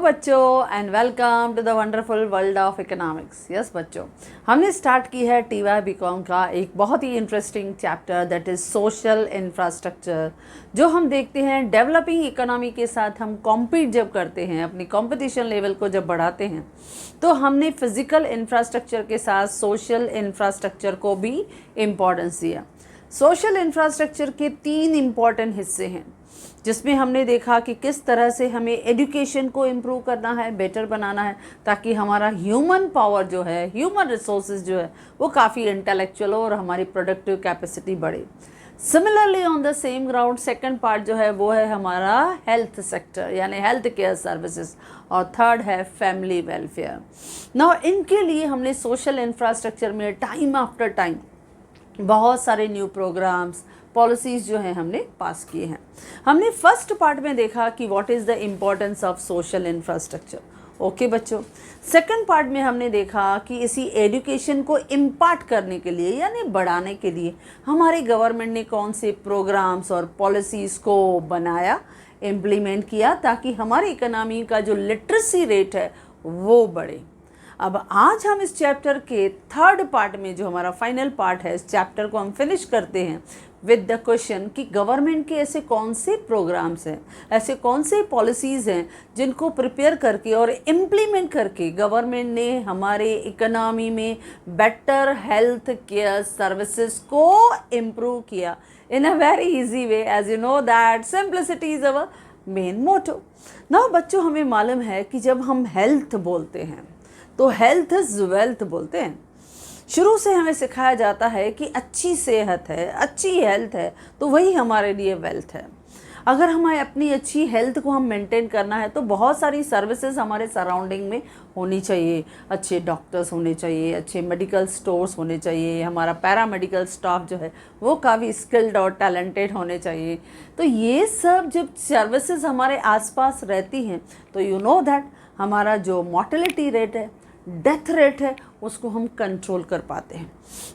बच्चों and welcome to the wonderful world of economics. Yes बच्चों, हमने स्टार्ट की है TY BCom का एक बहुत ही interesting chapter that is social infrastructure. जो हम देखते हैं डेवलपिंग इकोनॉमी के साथ हम कॉम्पीट जब करते हैं, अपनी कंपटीशन लेवल को जब बढ़ाते हैं, तो हमने फिजिकल इंफ्रास्ट्रक्चर के साथ सोशल इंफ्रास्ट्रक्चर को भी इम्पोर्टेंस दिया। सोशल इंफ्रास्ट्रक्चर के 3 इम्पॉर्टेंट हिस्से हैं जिसमें हमने देखा कि किस तरह से हमें एजुकेशन को इम्प्रूव करना है, बेटर बनाना है, ताकि हमारा ह्यूमन पावर जो है, ह्यूमन रिसोर्सेज जो है वो काफ़ी इंटेलेक्चुअल हो और हमारी प्रोडक्टिव कैपेसिटी बढ़े। Similarly on the same ground second part जो है वो है हमारा हेल्थ सेक्टर यानी हेल्थ केयर सर्विसेज, और थर्ड है फैमिली वेलफेयर। नाउ इनके लिए हमने सोशल इंफ्रास्ट्रक्चर में टाइम आफ्टर टाइम बहुत सारे न्यू प्रोग्राम्स, पॉलिसीज़ जो हैं हमने पास किए हैं। हमने फर्स्ट पार्ट में देखा कि what is the importance of social infrastructure. Okay बच्चों, सेकंड पार्ट में हमने देखा कि इसी एजुकेशन को इम्पार्ट करने के लिए यानी बढ़ाने के लिए हमारी गवर्नमेंट ने कौन से प्रोग्राम्स और पॉलिसीज़ को बनाया, इम्प्लीमेंट किया, ताकि हमारी इकोनॉमी का जो लिटरेसी रेट है वो बढ़े। अब आज हम इस चैप्टर के थर्ड पार्ट में, जो हमारा फाइनल पार्ट है, इस चैप्टर को हम फिनिश करते हैं विद द क्वेश्चन कि गवर्नमेंट के ऐसे कौन से प्रोग्राम्स हैं, ऐसे कौन से पॉलिसीज़ हैं जिनको प्रिपेयर करके और इम्प्लीमेंट करके गवर्नमेंट ने हमारे इकोनॉमी में बेटर हेल्थ केयर सर्विसेज को इम्प्रूव किया in a very easy way. As you know that simplicity is our main motto. Now बच्चों, हमें मालूम है कि जब हम हेल्थ बोलते हैं तो हेल्थ इज़ वेल्थ बोलते हैं। शुरू से हमें सिखाया जाता है कि अच्छी सेहत है, अच्छी हेल्थ है तो वही हमारे लिए वेल्थ है। अगर हमें अपनी अच्छी हेल्थ को हम मेंटेन करना है तो बहुत सारी सर्विसेज हमारे सराउंडिंग में होनी चाहिए। अच्छे डॉक्टर्स होने चाहिए, अच्छे मेडिकल स्टोर्स होने चाहिए, हमारा पैरामेडिकल स्टाफ जो है वो काफ़ी स्किल्ड और टैलेंटेड होने चाहिए। तो ये सब जब सर्विसेज हमारे आसपास रहती हैं तो यू नो दैट हमारा जो मॉर्टेलिटी रेट है, डेथ रेट है, उसको हम कंट्रोल कर पाते हैं।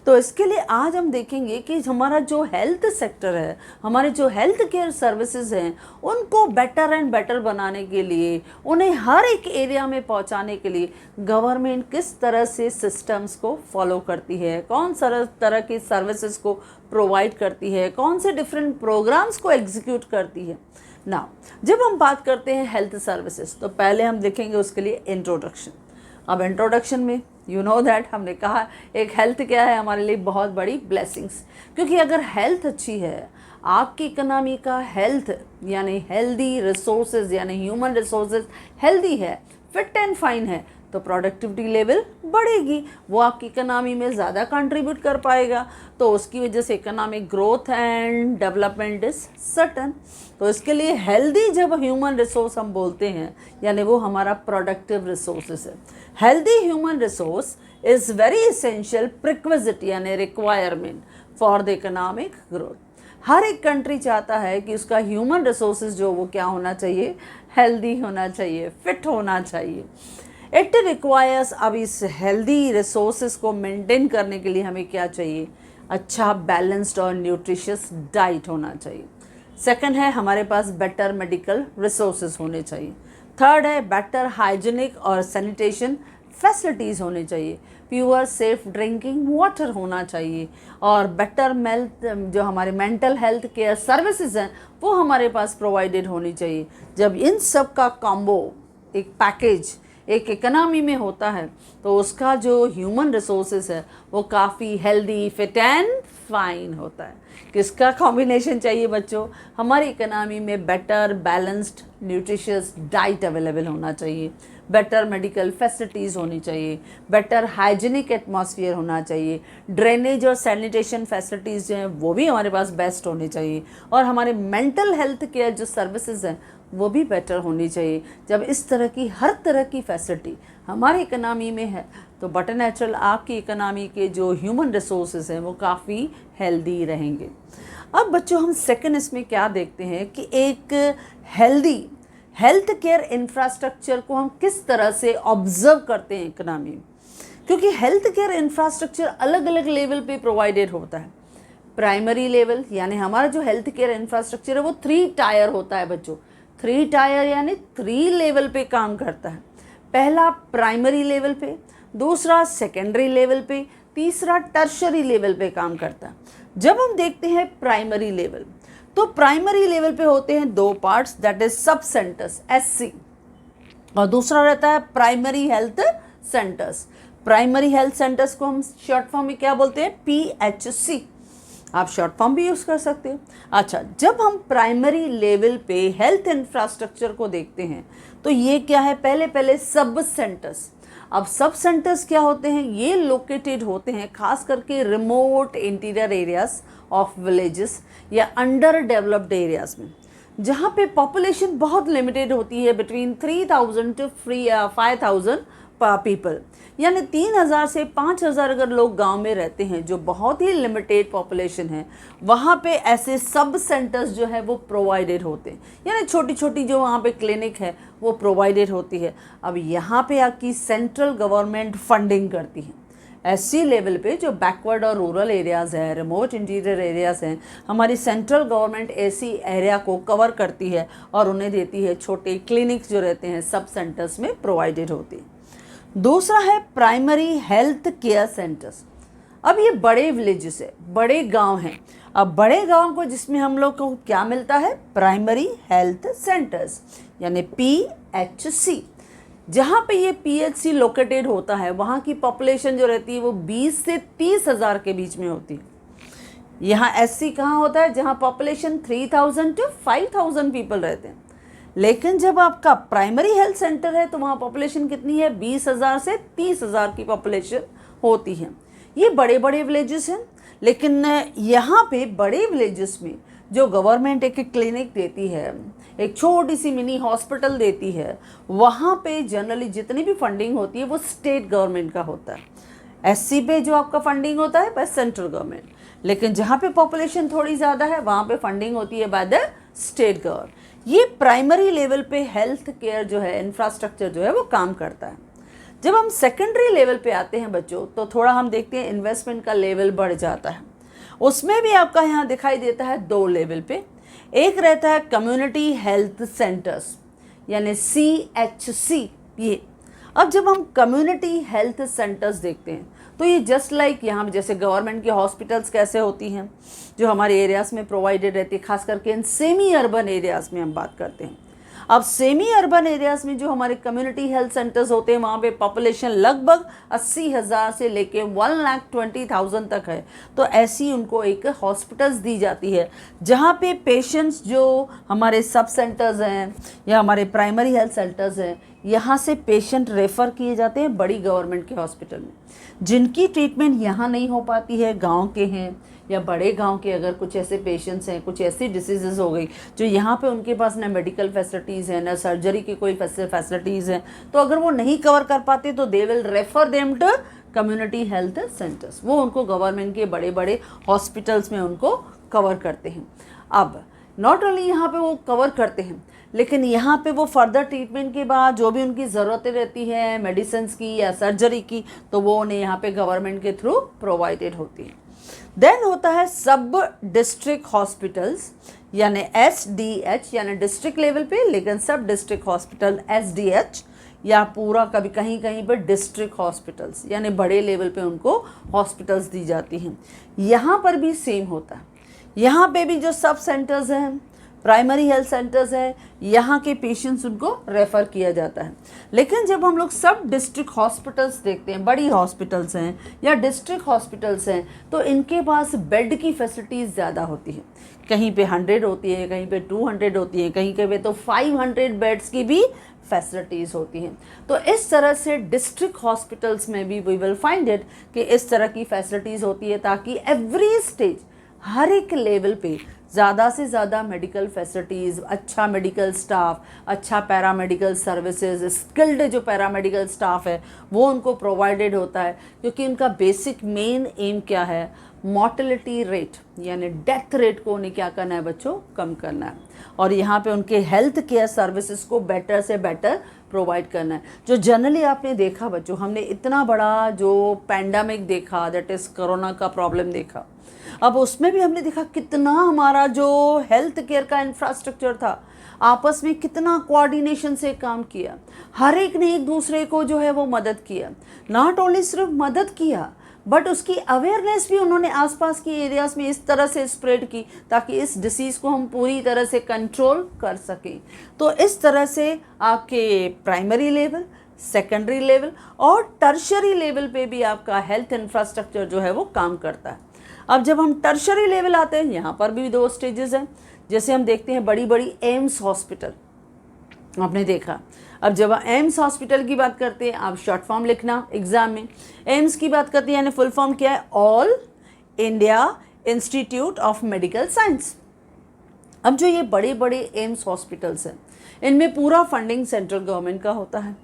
तो इसके लिए आज हम देखेंगे कि हमारा जो हेल्थ सेक्टर है, हमारे जो हेल्थ केयर सर्विसेज हैं, उनको बेटर एंड बेटर बनाने के लिए, उन्हें हर एक एरिया में पहुंचाने के लिए गवर्नमेंट किस तरह से सिस्टम्स को फॉलो करती है, कौन सा तरह की सर्विसेज को प्रोवाइड करती है, कौन से डिफरेंट प्रोग्राम्स को एग्जीक्यूट करती है। ना जब हम बात करते हैं हेल्थ सर्विसेज तो पहले हम देखेंगे उसके लिए इंट्रोडक्शन। अब इंट्रोडक्शन में यू नो दैट हमने कहा एक हेल्थ क्या है हमारे लिए बहुत बड़ी ब्लेसिंग्स, क्योंकि अगर हेल्थ अच्छी है, आपकी इकोनॉमी का हेल्थ यानी हेल्दी रिसोर्सेज यानी ह्यूमन रिसोर्सेज हेल्दी है, फिट एंड फाइन है, तो प्रोडक्टिविटी लेवल बढ़ेगी, वो आपकी इकोनॉमी में ज़्यादा कंट्रीब्यूट कर पाएगा, तो उसकी वजह से economic growth and development is certain. तो इसके लिए हेल्दी जब ह्यूमन रिसोर्स हम बोलते हैं यानी वो हमारा प्रोडक्टिव रिसोर्सेस है। Healthy human resource is very essential prerequisite यानी requirement for the economic growth. हर एक कंट्री चाहता है कि उसका ह्यूमन रिसोर्सेज जो वो क्या होना चाहिए, हेल्दी होना चाहिए, फिट होना चाहिए। इट रिक्वायर्स, अब इस हेल्दी रिसोर्सेज को मेंटेन करने के लिए हमें क्या चाहिए, अच्छा बैलेंस्ड और न्यूट्रिशियस डाइट होना चाहिए। सेकंड है हमारे पास बेटर मेडिकल रिसोर्सेज होने चाहिए। थर्ड है बेटर हाइजीनिक और सैनिटेशन फैसिलिटीज़ होनी चाहिए। प्योर सेफ ड्रिंकिंग वाटर होना चाहिए और बेटर जो हमारे मेंटल हेल्थ केयर सर्विसेज हैं वो हमारे पास प्रोवाइडेड होनी चाहिए। जब इन सब का कॉम्बो, एक पैकेज एक इकोनॉमी में होता है तो उसका जो ह्यूमन रिसोर्सेज है वो काफ़ी हेल्दी, फिट एंड फाइन होता है। किसका कॉम्बिनेशन चाहिए बच्चों, हमारी इकोनॉमी में better balanced nutritious diet available होना चाहिए, बेटर मेडिकल फैसिलिटीज़ होनी चाहिए, बेटर हाइजीनिक एटमॉस्फेयर होना चाहिए, ड्रेनेज और सैनिटेशन फैसिलिटीज़ जो हैं वो भी हमारे पास बेस्ट होनी चाहिए, और हमारे मेंटल हेल्थ केयर जो सर्विसेज हैं वो भी बेटर होनी चाहिए। जब इस तरह की हर तरह की फैसिलिटी हमारी इकोनॉमी में है तो बट नेचुरल आपकी इकोनॉमी के जो ह्यूमन रिसोर्सेज हैं वो काफ़ी हेल्दी रहेंगे। अब बच्चों हम सेकंड इसमें क्या देखते हैं कि एक हेल्दी हेल्थ केयर इंफ्रास्ट्रक्चर को हम किस तरह से ऑब्जर्व करते हैं इकोनॉमी में, क्योंकि हेल्थ केयर इंफ्रास्ट्रक्चर अलग अलग लेवल पे प्रोवाइडेड होता है। प्राइमरी लेवल यानी हमारा जो हेल्थ केयर इंफ्रास्ट्रक्चर है वो 3 टायर होता है बच्चों। 3 टायर यानी 3 लेवल पे काम करता है। पहला प्राइमरी लेवल पे, दूसरा सेकेंडरी लेवल पे, तीसरा टर्शरी लेवल पे काम करता है। जब हम देखते हैं प्राइमरी लेवल, तो प्राइमरी लेवल पे होते हैं 2 पार्ट्स, दैट इज सब सेंटर्स SC, और दूसरा रहता है primary health centres. Primary health centres को हम शॉर्ट फॉर्म में क्या बोलते हैं? PHC। आप शॉर्ट फॉर्म भी यूज़ कर सकते हो। अच्छा, जब हम प्राइमरी लेवल पे हेल्थ इंफ्रास्ट्रक्चर को देखते हैं तो ये क्या है? पहले सब सेंटर्स। अब सब सेंटर्स क्या होते हैं? ये लोकेटेड होते हैं खास करके remote interior areas of villages या अंडर डेवलप्ड एरियाज में, जहाँ पे पॉपुलेशन बहुत लिमिटेड होती है, बिटवीन 3000 टू 5000 पीपल, यानी 3000 से 5000 अगर लोग गांव में रहते हैं, जो बहुत ही लिमिटेड पॉपुलेशन है, वहाँ पे ऐसे सब सेंटर्स जो है वो प्रोवाइडेड होते हैं, यानी छोटी छोटी जो वहाँ पे क्लिनिक है वो प्रोवाइडेड होती है। अब यहाँ पे आपकी सेंट्रल गवर्नमेंट फंडिंग करती है। SC लेवल पे जो बैकवर्ड और रूरल एरियाज़ हैं, रिमोट इंटीरियर एरियाज़ हैं, हमारी सेंट्रल गवर्नमेंट ऐसी एरिया को कवर करती है और उन्हें देती है। छोटे क्लिनिक्स जो रहते हैं सब सेंटर्स में प्रोवाइडेड होती है। दूसरा है प्राइमरी हेल्थ केयर सेंटर्स। अब ये बड़े विलेजेस है, बड़े गांव हैं। अब बड़े गांव को जिसमें हम लोग को क्या मिलता है? प्राइमरी हेल्थ सेंटर्स यानी PHC। जहाँ पे ये PHC लोकेटेड होता है, वहाँ की पॉपुलेशन जो रहती है वो 20 से 30 हज़ार के बीच में होती है। यहाँ SC कहाँ होता है? जहाँ पॉपुलेशन 3000 टू 5000 पीपल रहते हैं। लेकिन जब आपका प्राइमरी हेल्थ सेंटर है तो वहाँ पॉपुलेशन कितनी है? 20,000 से 30,000 की पॉपुलेशन होती है। ये बड़े बड़े विलेजेस हैं, लेकिन यहाँ पे बड़े विलेजेस में जो गवर्नमेंट एक क्लिनिक देती है, एक छोटी सी मिनी हॉस्पिटल देती है, वहाँ पे जनरली जितनी भी फंडिंग होती है वो स्टेट गवर्नमेंट का होता है। SC पे जो आपका फंडिंग होता है बस सेंट्रल गवर्नमेंट, लेकिन जहाँ पे पॉपुलेशन थोड़ी ज़्यादा है वहाँ पे फंडिंग होती है बाय द स्टेट गवर्नमेंट। ये प्राइमरी लेवल पे हेल्थ केयर जो है, इंफ्रास्ट्रक्चर जो है वो काम करता है। जब हम सेकेंडरी लेवल पे आते हैं बच्चों, तो थोड़ा हम देखते हैं इन्वेस्टमेंट का लेवल बढ़ जाता है। उसमें भी आपका यहाँ दिखाई देता है 2 लेवल पे। एक रहता है कम्युनिटी हेल्थ सेंटर्स यानी CHC। ये अब जब हम कम्युनिटी हेल्थ सेंटर्स देखते हैं तो ये जस्ट लाइक यहाँ जैसे गवर्नमेंट की हॉस्पिटल्स कैसे होती हैं जो हमारे एरियाज़ में प्रोवाइडेड रहती है, खास करके इन सेमी अर्बन एरियाज़ में हम बात करते हैं। अब सेमी अर्बन एरियाज़ में जो हमारे कम्युनिटी हेल्थ सेंटर्स होते हैं वहाँ पे पॉपुलेशन लगभग 80,000 से लेके 1,20,000 तक है। तो ऐसी उनको एक हॉस्पिटल्स दी जाती है जहाँ पे पेशेंट्स जो हमारे सब सेंटर्स हैं या हमारे प्राइमरी हेल्थ सेंटर्स हैं, यहाँ से पेशेंट रेफ़र किए जाते हैं बड़ी गवर्नमेंट के हॉस्पिटल में। जिनकी ट्रीटमेंट यहाँ नहीं हो पाती है, गांव के हैं या बड़े गांव के अगर कुछ ऐसे पेशेंट्स हैं, कुछ ऐसी डिसीज़ेज़ हो गई जो यहाँ पे उनके पास ना मेडिकल फैसिलिटीज़ हैं, ना सर्जरी की कोई फैसिलिटीज़ हैं, तो अगर वो नहीं कवर कर पाते तो they will refer them to community health centres. वो उनको गवर्नमेंट के बड़े बड़े हॉस्पिटल्स में उनको कवर करते हैं। अब नॉट ओनली यहाँ पे वो कवर करते हैं, लेकिन यहाँ पे वो फर्दर ट्रीटमेंट के बाद जो भी उनकी ज़रूरतें रहती हैं मेडिसिन की या सर्जरी की, तो वो उन्हें यहाँ पे गवर्नमेंट के थ्रू प्रोवाइडेड होती है। देन होता है सब डिस्ट्रिक्ट हॉस्पिटल्स यानी SDH, यानी डिस्ट्रिक्ट लेवल पे, लेकिन सब डिस्ट्रिक्ट हॉस्पिटल SDH, या पूरा कभी कहीं कहीं पर डिस्ट्रिक्ट हॉस्पिटल्स यानी बड़े लेवल पे उनको हॉस्पिटल्स दी जाती हैं। यहाँ पर भी सेम होता है। यहाँ पे भी जो सब सेंटर्स हैं, प्राइमरी हेल्थ सेंटर्स हैं, यहाँ के पेशेंट्स उनको रेफ़र किया जाता है। लेकिन जब हम लोग सब डिस्ट्रिक्ट हॉस्पिटल्स देखते हैं, बड़ी हॉस्पिटल्स हैं या डिस्ट्रिक्ट हॉस्पिटल्स हैं, तो इनके पास बेड की फैसिलिटीज़ ज़्यादा होती है। कहीं पे 100 होती है, कहीं पे 200 होती है, कहीं पे तो 500 बेड्स की भी फैसिलिटीज़ होती हैं। तो इस तरह से डिस्ट्रिक्ट हॉस्पिटल्स में भी वी विल फाइंड इट कि इस तरह की फैसिलिटीज़ होती है, ताकि एवरी स्टेज, हर एक लेवल पे ज़्यादा से ज़्यादा मेडिकल फैसिलिटीज़, अच्छा मेडिकल स्टाफ, अच्छा पैरामेडिकल सर्विसेज, स्किल्ड जो पैरामेडिकल स्टाफ है वो उनको प्रोवाइडेड होता है। क्योंकि उनका बेसिक मेन एम क्या है? मॉर्टेलिटी रेट यानी डेथ रेट को उन्हें क्या करना है बच्चों? कम करना है। और यहाँ पे उनके हेल्थ केयर सर्विसेज को बेटर से बेटर प्रोवाइड करना है। जो जनरली आपने देखा बच्चों, हमने इतना बड़ा जो पैंडमिक देखा, दैट इज़ कोरोना का प्रॉब्लम देखा, अब उसमें भी हमने देखा कितना हमारा जो हेल्थ केयर का इंफ्रास्ट्रक्चर था, आपस में कितना कोऑर्डिनेशन से काम किया, हर एक ने एक दूसरे को जो है वो मदद किया, नॉट ओनली सिर्फ मदद किया बट उसकी अवेयरनेस भी उन्होंने आसपास की एरियाज़ में इस तरह से स्प्रेड की ताकि इस डिसीज़ को हम पूरी तरह से कंट्रोल कर सकें। तो इस तरह से आपके प्राइमरी लेवल, सेकेंडरी लेवल और टर्शरी लेवल पे भी आपका हेल्थ इंफ्रास्ट्रक्चर जो है वो काम करता है। अब जब हम टर्शरी लेवल आते हैं, यहाँ पर भी 2 स्टेजेस हैं। जैसे हम देखते हैं बड़ी बड़ी एम्स हॉस्पिटल, आपने देखा। अब जब एम्स हॉस्पिटल की बात करते हैं, आप शॉर्ट फॉर्म लिखना एग्जाम में। एम्स की बात करते हैं यानी फुल फॉर्म क्या है, all India institute of medical science. अब जो ये बड़े बड़े एम्स हॉस्पिटल्स हैं, इनमें पूरा फंडिंग सेंट्रल गवर्नमेंट का होता है।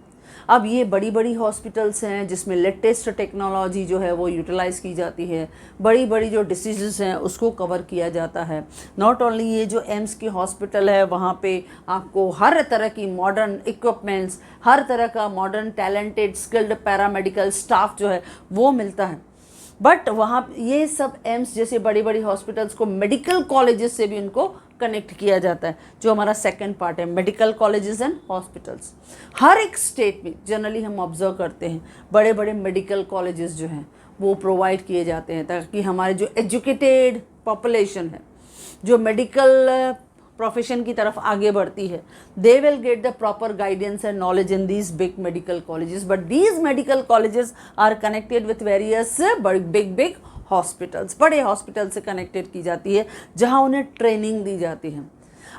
अब ये बड़ी बड़ी हॉस्पिटल्स हैं जिसमें लेटेस्ट टेक्नोलॉजी जो है वो यूटिलाइज़ की जाती है, बड़ी बड़ी जो डिसीज़ हैं उसको कवर किया जाता है। नॉट ओनली ये जो एम्स की हॉस्पिटल है, वहाँ पे आपको हर तरह की मॉडर्न इक्विपमेंट्स, हर तरह का modern talented skilled paramedical staff जो है वो मिलता है। बट वहाँ ये सब एम्स जैसे बड़ी बड़ी हॉस्पिटल्स को मेडिकल कॉलेजेस से भी उनको कनेक्ट किया जाता है, जो हमारा सेकंड पार्ट है, मेडिकल कॉलेजेस एंड हॉस्पिटल्स। हर एक स्टेट में जनरली हम ऑब्जर्व करते हैं बड़े बड़े मेडिकल कॉलेजेस जो हैं वो प्रोवाइड किए जाते हैं ताकि हमारे जो एजुकेटेड पॉपुलेशन है, जो मेडिकल प्रोफेशन की तरफ आगे बढ़ती है, they will get the proper guidance and knowledge in these big medical colleges. But these medical colleges are connected with various big hospitals, बड़े हॉस्पिटल से कनेक्टेड की जाती है जहां उन्हें ट्रेनिंग दी जाती है।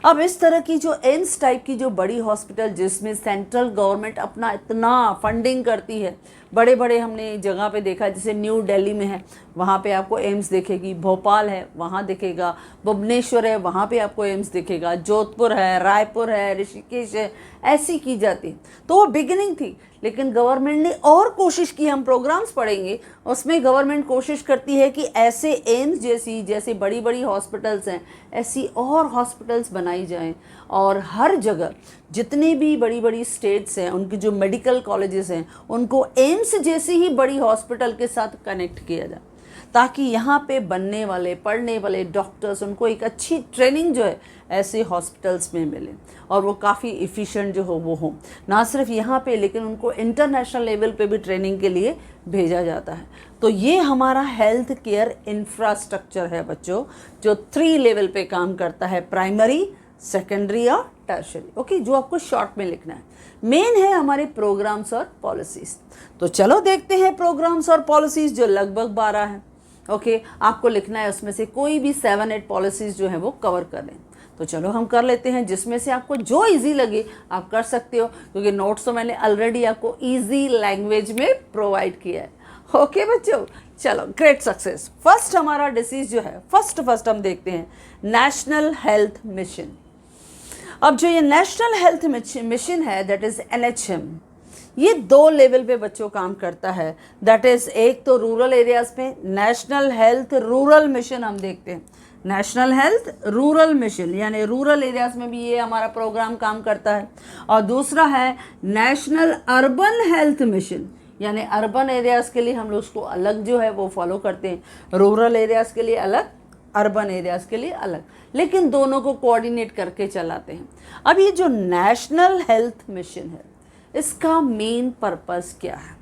अब इस तरह की जो एम्स टाइप की जो बड़ी हॉस्पिटल जिसमें सेंट्रल गवर्नमेंट अपना इतना फंडिंग करती है, बड़े बड़े हमने जगह पे देखा, जैसे न्यू दिल्ली में है वहाँ पे आपको एम्स दिखेगी, भोपाल है वहाँ दिखेगा, भुवनेश्वर है वहाँ पे आपको एम्स दिखेगा, जोधपुर है, रायपुर है, ऋषिकेश है, ऐसी की जाती। तो वो बिगिनिंग थी, लेकिन गवर्नमेंट ने और कोशिश की। हम प्रोग्राम्स पढ़ेंगे उसमें गवर्नमेंट कोशिश करती है कि ऐसे एम्स जैसी बड़ी बड़ी हॉस्पिटल्स हैं, ऐसी और हॉस्पिटल्स बनाई जाएं और हर जगह जितने भी बड़ी बड़ी स्टेट्स हैं उनकी जो मेडिकल कॉलेजेस हैं उनको एम्स जैसी ही बड़ी हॉस्पिटल के साथ कनेक्ट किया जाए ताकि यहाँ पे बनने वाले पढ़ने वाले डॉक्टर्स उनको एक अच्छी ट्रेनिंग जो है ऐसे हॉस्पिटल्स में मिले और वो काफ़ी इफ़िशिएंट जो हो ना सिर्फ यहाँ पे लेकिन उनको इंटरनेशनल लेवल पे भी ट्रेनिंग के लिए भेजा जाता है। तो ये हमारा हेल्थ केयर इंफ्रास्ट्रक्चर है बच्चों, जो 3 लेवल पे काम करता है, प्राइमरी, सेकेंडरी और टर्शरी। ओके, जो आपको शॉर्ट में लिखना है। मेन है हमारे प्रोग्राम्स और पॉलिसीज़। तो चलो देखते हैं प्रोग्राम्स और पॉलिसीज़ जो लगभग 12 हैं। ओके, आपको लिखना है उसमें से कोई भी 7-8 पॉलिसीज़ जो है वो कवर कर लें। तो चलो हम कर लेते हैं, जिसमें से आपको जो इजी लगे आप कर सकते हो, क्योंकि नोट्स तो मैंने ऑलरेडी आपको इजी लैंग्वेज में प्रोवाइड किया है। ओके बच्चों, चलो ग्रेट सक्सेस। फर्स्ट हमारा डिसीज़ जो है फर्स्ट हम देखते हैं नेशनल हेल्थ मिशन। अब जो ये नेशनल हेल्थ मिशन है दैट इज़ NHM, ये 2 लेवल पे बच्चों काम करता है। दैट इज़ एक तो रूरल एरियाज़ में नेशनल हेल्थ रूरल मिशन हम देखते हैं, नेशनल हेल्थ रूरल मिशन यानी रूरल एरियाज़ में भी ये हमारा प्रोग्राम काम करता है। और दूसरा है नेशनल अर्बन हेल्थ मिशन, यानी अर्बन एरियाज़ के लिए हम लोग उसको अलग जो है वो फॉलो करते हैं, रूरल एरियाज़ के लिए अलग, अर्बन एरियाज़ के लिए अलग, लेकिन दोनों को कोऑर्डिनेट करके चलाते हैं। अब ये जो नेशनल हेल्थ मिशन है इसका मेन पर्पस क्या है?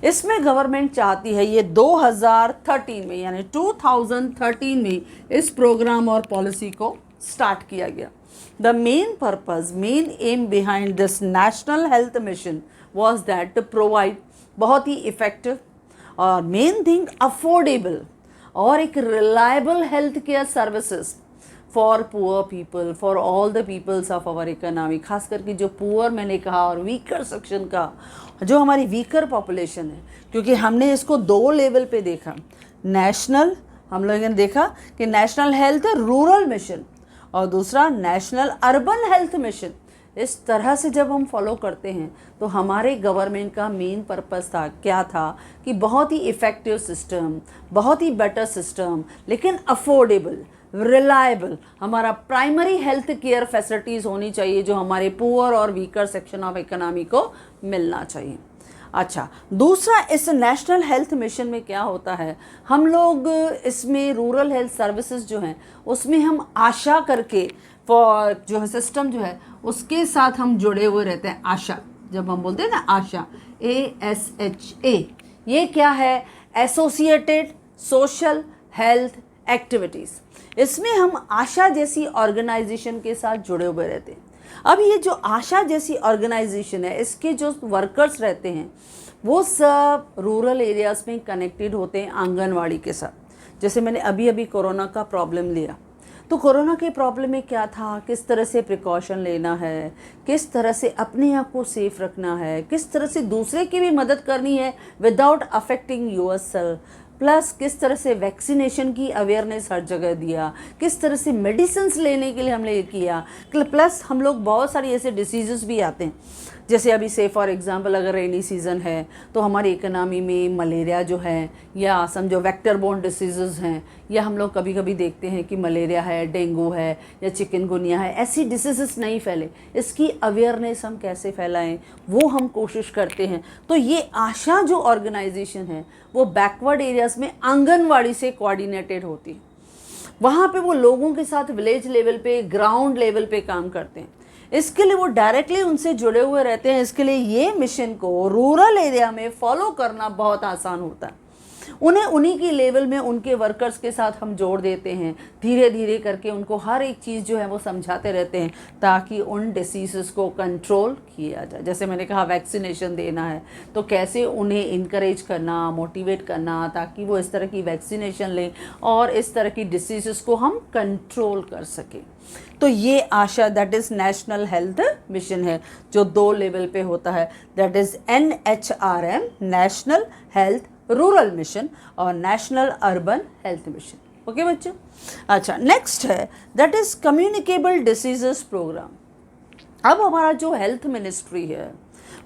इसमें गवर्नमेंट चाहती है, ये 2013 में यानी 2013 में इस प्रोग्राम और पॉलिसी को स्टार्ट किया गया। The main purpose, main aim behind this national health mission was that to provide बहुत ही इफ़ेक्टिव और मेन थिंग अफोर्डेबल और एक reliable health care services for poor people, for all the peoples of our economy. खास करके जो poor मैंने कहा और वीकर सेक्शन का, जो हमारी वीकर पॉपुलेशन है, क्योंकि हमने इसको 2 लेवल पे देखा। नेशनल हम लोगों ने देखा कि नेशनल हेल्थ रूरल मिशन और दूसरा नेशनल अर्बन हेल्थ मिशन। इस तरह से जब हम फॉलो करते हैं तो हमारे गवर्नमेंट का मेन पर्पस था क्या था कि बहुत ही इफ़ेक्टिव सिस्टम, बहुत ही बेटर सिस्टम, लेकिन अफोर्डेबल, रिलायबल हमारा प्राइमरी हेल्थ केयर फैसिलिटीज़ होनी चाहिए जो हमारे पुअर और वीकर सेक्शन ऑफ इकोनॉमी को मिलना चाहिए। अच्छा, दूसरा इस नेशनल हेल्थ मिशन में क्या होता है, हम लोग इसमें रूरल हेल्थ सर्विसेज जो हैं उसमें हम आशा करके जो है सिस्टम जो है उसके साथ हम जुड़े हुए रहते हैं। आशा, जब हम बोलते हैं ना आशा, ASHA, ये क्या है? Associated social health activities. इसमें हम आशा जैसी ऑर्गेनाइजेशन के साथ जुड़े हुए रहते हैं। अब ये जो आशा जैसी ऑर्गेनाइजेशन है, इसके जो वर्कर्स रहते हैं वो सब रूरल एरियाज़ में कनेक्टेड होते हैं आंगनवाड़ी के साथ। जैसे मैंने अभी अभी कोरोना का प्रॉब्लम लिया, तो कोरोना के प्रॉब्लम में क्या था, किस तरह से प्रिकॉशन लेना है, किस तरह से अपने आप को सेफ रखना है, किस तरह से दूसरे की भी मदद करनी है विदाउट अफेक्टिंग योरसेल्फ, प्लस किस तरह से वैक्सीनेशन की अवेयरनेस हर जगह दिया, किस तरह से मेडिसिन्स लेने के लिए हमने किया, प्लस हम लोग बहुत सारी ऐसे डिसीज़ेस भी आते हैं। जैसे अभी से फॉर एग्जांपल अगर रेनी सीज़न है तो हमारी इकोनॉमी में मलेरिया जो है, या समझो वेक्टर बोर्न डिसीज़ेस हैं, या हम लोग कभी कभी देखते हैं कि मलेरिया है, डेंगू है या चिकनगुनिया है, ऐसी डिसीज़ेस नहीं फैले, इसकी अवेयरनेस हम कैसे फैलाएं वो हम कोशिश करते हैं। तो ये आशा जो ऑर्गेनाइजेशन है वो बैकवर्ड एरियाज़ में आंगनवाड़ी से कोऑर्डिनेटेड होती है। वहाँ पे वो लोगों के साथ विलेज लेवल पे, ग्राउंड लेवल पे काम करते हैं। इसके लिए वो डायरेक्टली उनसे जुड़े हुए रहते हैं। इसके लिए ये मिशन को रूरल एरिया में फॉलो करना बहुत आसान होता है। उन्हें उन्हीं की लेवल में उनके वर्कर्स के साथ हम जोड़ देते हैं, धीरे धीरे करके उनको हर एक चीज़ जो है वो समझाते रहते हैं ताकि उन डिसीज़ेस को कंट्रोल किया जाए। जैसे मैंने कहा वैक्सीनेशन देना है तो कैसे उन्हें इनकरेज करना, मोटिवेट करना ताकि वो इस तरह की वैक्सीनेशन लें और इस तरह की डिसीज़ेस को हम कंट्रोल कर सकें। तो ये ASHA that is national health mission है जो 2 लेवल पे होता है, that is NHRM national health rural mission और national urban health mission. Okay बच्चों, अच्छा नेक्स्ट है that is communicable diseases programme. अब हमारा जो हेल्थ मिनिस्ट्री है